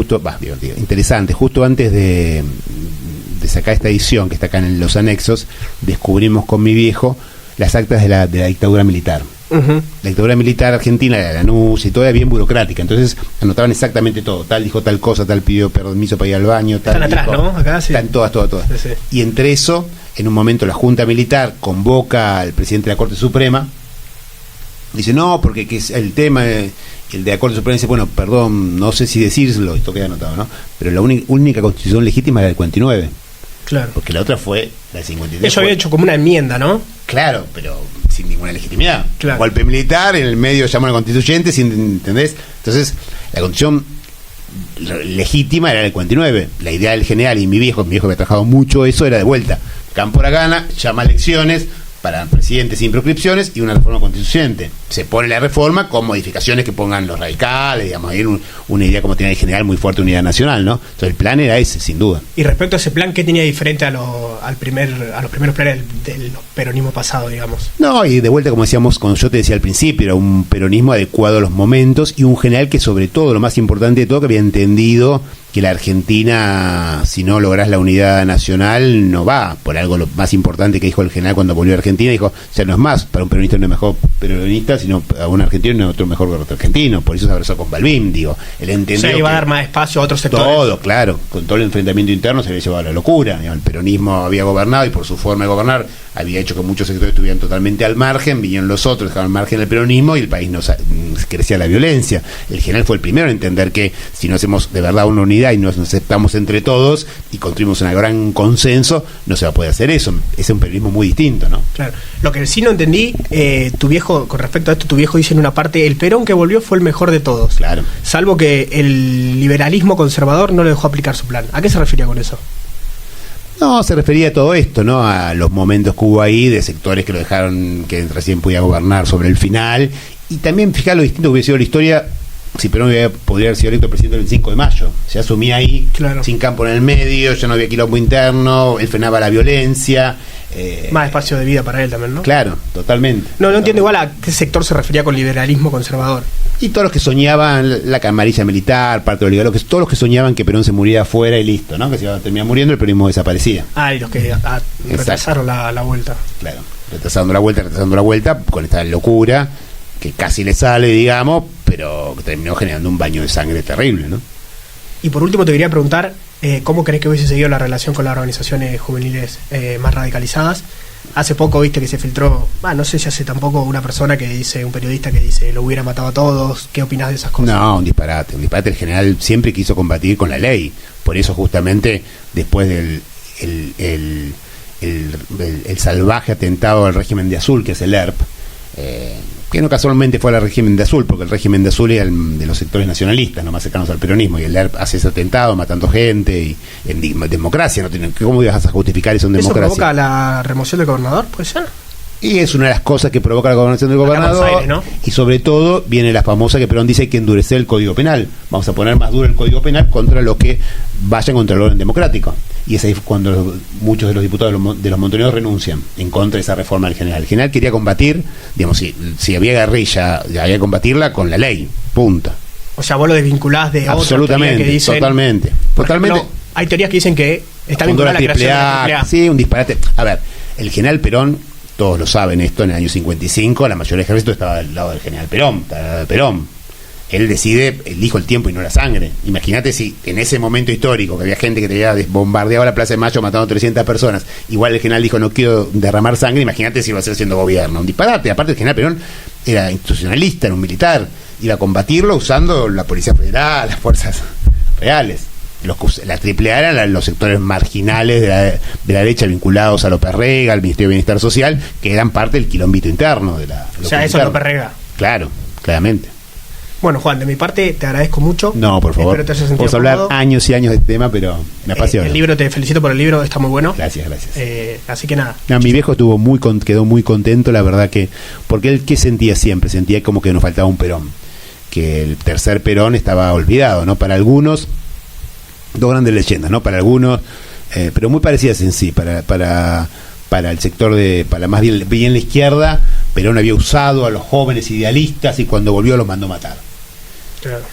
interesante. Justo antes de sacar esta edición, que está acá en los anexos, descubrimos con mi viejo las actas de la dictadura militar. La dictadura militar argentina, la NUS y todo, era bien burocrática, entonces anotaban exactamente todo, tal dijo tal cosa, tal pidió permiso para ir al baño, tal están dijo, atrás, ¿no? Acá sí. Están todas. Sí. Y entre eso, en un momento la Junta Militar convoca al presidente de la Corte Suprema, dice, no, porque que es el tema, el de la Corte Suprema dice, bueno, perdón, no sé si decírselo, esto queda anotado, ¿no? Pero la única constitución legítima era el 49. Claro. Porque la otra fue la 53. Eso había hecho como una enmienda, ¿no? Claro, pero sin ninguna legitimidad. Claro. Golpe militar, en el medio llaman a constituyente, ¿entendés? Entonces, la constitución legítima era el 49. La idea del general y mi viejo que había trabajado mucho eso, era de vuelta. Cámpora gana, llama a elecciones para presidentes sin proscripciones y una reforma constituyente. Se pone la reforma con modificaciones que pongan los radicales, digamos, hay una idea como tenía el general muy fuerte, unidad nacional, ¿no? Entonces el plan era ese, sin duda. Y respecto a ese plan, ¿qué tenía diferente a los primeros planes del peronismo pasado, digamos? No, y de vuelta, como decíamos, cuando yo te decía al principio, era un peronismo adecuado a los momentos y un general que sobre todo, lo más importante de todo, que había entendido que la Argentina, si no lográs la unidad nacional, no va. Por algo lo más importante que dijo el general cuando volvió a Argentina, dijo, o sea, no es más para un peronista no es mejor peronista, sino para un argentino no es otro mejor que otro argentino. Por eso se abrazó con Balbín, digo. Él entendió, o sea, iba a dar más espacio a otros sectores. Todo, claro. Con todo el enfrentamiento interno se había llevado a la locura. El peronismo había gobernado y por su forma de gobernar había hecho que muchos sectores estuvieran totalmente al margen, vinieron los otros, dejaban al margen el peronismo y el país crecía la violencia. El general fue el primero a entender que si no hacemos de verdad una unidad y nos aceptamos entre todos y construimos un gran consenso, no se va a poder hacer eso. Es un peronismo muy distinto, ¿no? Claro. Lo que sí no entendí, tu viejo, con respecto a esto, tu viejo dice en una parte, el Perón que volvió fue el mejor de todos. Claro. Salvo que el liberalismo conservador no le dejó aplicar su plan. ¿A qué se refería con eso? No, se refería a todo esto, ¿no? A los momentos que hubo ahí de sectores que lo dejaron, que recién podía gobernar sobre el final. Y también fijar lo distinto que hubiera sido la historia si Perón podría haber sido electo presidente el 5 de mayo. Se asumía ahí, claro, sin campo en el medio, ya no había quilombo interno, él frenaba la violencia. Más espacio de vida para él también, ¿no? Claro, totalmente. No entiendo igual a qué sector se refería con liberalismo conservador. Y todos los que soñaban la camarilla militar, parte de los todos los que soñaban que Perón se muriera afuera y listo, ¿no? Que se iba a terminar muriendo, el peronismo desaparecía. Y los que retrasaron la vuelta. Claro, retrasando la vuelta, con esta locura que casi le sale, digamos, pero que terminó generando un baño de sangre terrible, ¿no? Y por último te quería preguntar, ¿cómo crees que hubiese seguido la relación con las organizaciones juveniles más radicalizadas? Hace poco viste que se filtró, no sé si hace tampoco un periodista que dice lo hubiera matado a todos. ¿Qué opinás de esas cosas? No, un disparate. El general siempre quiso combatir con la ley. Por eso justamente después del el salvaje atentado al régimen de Azul, que es el ERP, que no casualmente fue al régimen de Azul, porque el régimen de Azul era el de los sectores nacionalistas, no más cercanos al peronismo, y el ERP hace ese atentado matando gente y en democracia. No tiene, ¿cómo ibas a justificar eso en democracia? ¿Eso provoca la remoción del gobernador? ¿Puede ser? Y es una de las cosas que provoca la gobernación del gobernador. Aires, ¿no? Y sobre todo viene la famosa que Perón dice hay que endurecer el Código Penal. Vamos a poner más duro el Código Penal contra los que vayan contra el orden democrático. Y es ahí cuando muchos de los diputados de los montoneros renuncian en contra de esa reforma del general. El general quería combatir, digamos, si había guerrilla, había que combatirla con la ley, punto. O sea, vos lo desvinculás de absolutamente, otra teoría que dicen, totalmente. Ejemplo, hay teorías que dicen que está vinculada a la creación de la AAA. Sí, un disparate. A ver, el general Perón, todos lo saben esto, en el año 55 la mayoría del ejército estaba del lado del general Perón. Él decide, elijo el tiempo y no la sangre. Imagínate si en ese momento histórico que había gente que te había bombardeado la Plaza de Mayo matando 300 personas, igual el general dijo no quiero derramar sangre, imagínate si iba a ser haciendo gobierno. Un disparate. Aparte el general Perón era institucionalista, era un militar, iba a combatirlo usando la Policía Federal, las fuerzas reales. La AAA eran los sectores marginales de la derecha vinculados a López Rega, al Ministerio de Bienestar Social, que eran parte del quilombito interno de la... O sea, eso es López Rega. Claro, claramente. Bueno, Juan, de mi parte te agradezco mucho. No, por favor. Podemos hablar años y años de este tema, pero me apasiona. El libro, te felicito por el libro, está muy bueno. Gracias. Así que nada. No, mi viejo quedó muy contento, la verdad que... Porque él, ¿qué sentía siempre? Sentía como que nos faltaba un Perón. Que el tercer Perón estaba olvidado, ¿no? Para algunos... Dos grandes leyendas, ¿no? Para algunos, pero muy parecidas en sí. Para el sector para más bien la izquierda, Perón había usado a los jóvenes idealistas y cuando volvió los mandó matar. Claro.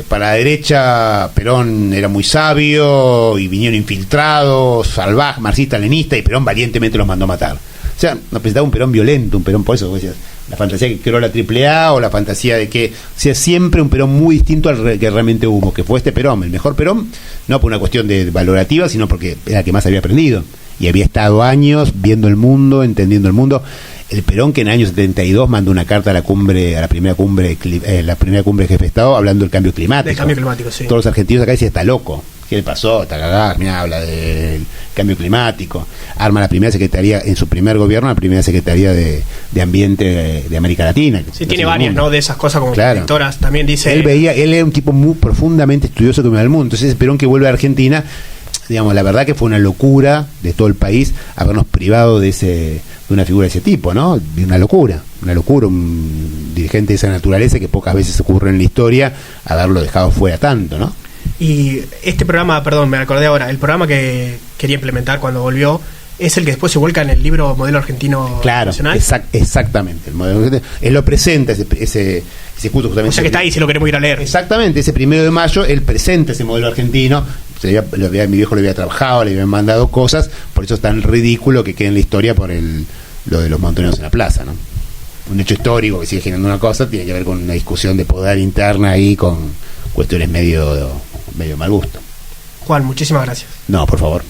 Para la derecha, Perón era muy sabio y vinieron infiltrados, salvajes, marxista-leninista, y Perón valientemente los mandó matar. O sea, nos presentaba un Perón violento, un Perón, por eso decías, la fantasía que creó la AAA o la fantasía de que, o sea, siempre un Perón muy distinto al que realmente hubo, que fue este Perón, el mejor Perón, no por una cuestión de valorativa, sino porque era el que más había aprendido y había estado años viendo el mundo, entendiendo el mundo. El Perón que en el año 72 mandó una carta a la primera cumbre de jefe de Estado hablando del cambio climático. Del cambio climático, sí. Todos los argentinos acá decían, está loco. ¿Qué le pasó? Está cagado. Mira, habla del cambio climático. Arma la primera secretaría, en su primer gobierno, la primera secretaría de Ambiente de América Latina. Sí, tiene varias, ¿no? De esas cosas como protectoras. También dice... Él era un tipo muy profundamente estudioso que me da el mundo. Entonces, Perón que vuelve a Argentina, digamos, la verdad que fue una locura de todo el país habernos privado de una figura de ese tipo, ¿no? De una locura, un dirigente de esa naturaleza que pocas veces ocurre en la historia, haberlo dejado fuera tanto, ¿no? Y este programa, perdón, me acordé ahora, el programa que quería implementar cuando volvió es el que después se vuelca en el libro Modelo Argentino Nacional. Exactamente. El modelo argentino, él lo presenta ese justamente. O sea que está ahí si lo queremos ir a leer. Exactamente, ese 1 de mayo él presenta ese modelo argentino. Mi viejo le había trabajado, le habían mandado cosas, por eso es tan ridículo que quede en la historia por lo de los montoneros en la plaza, ¿no? Un hecho histórico que sigue generando una cosa, tiene que ver con una discusión de poder interna ahí con cuestiones medio mal gusto. Juan, muchísimas gracias. No, por favor.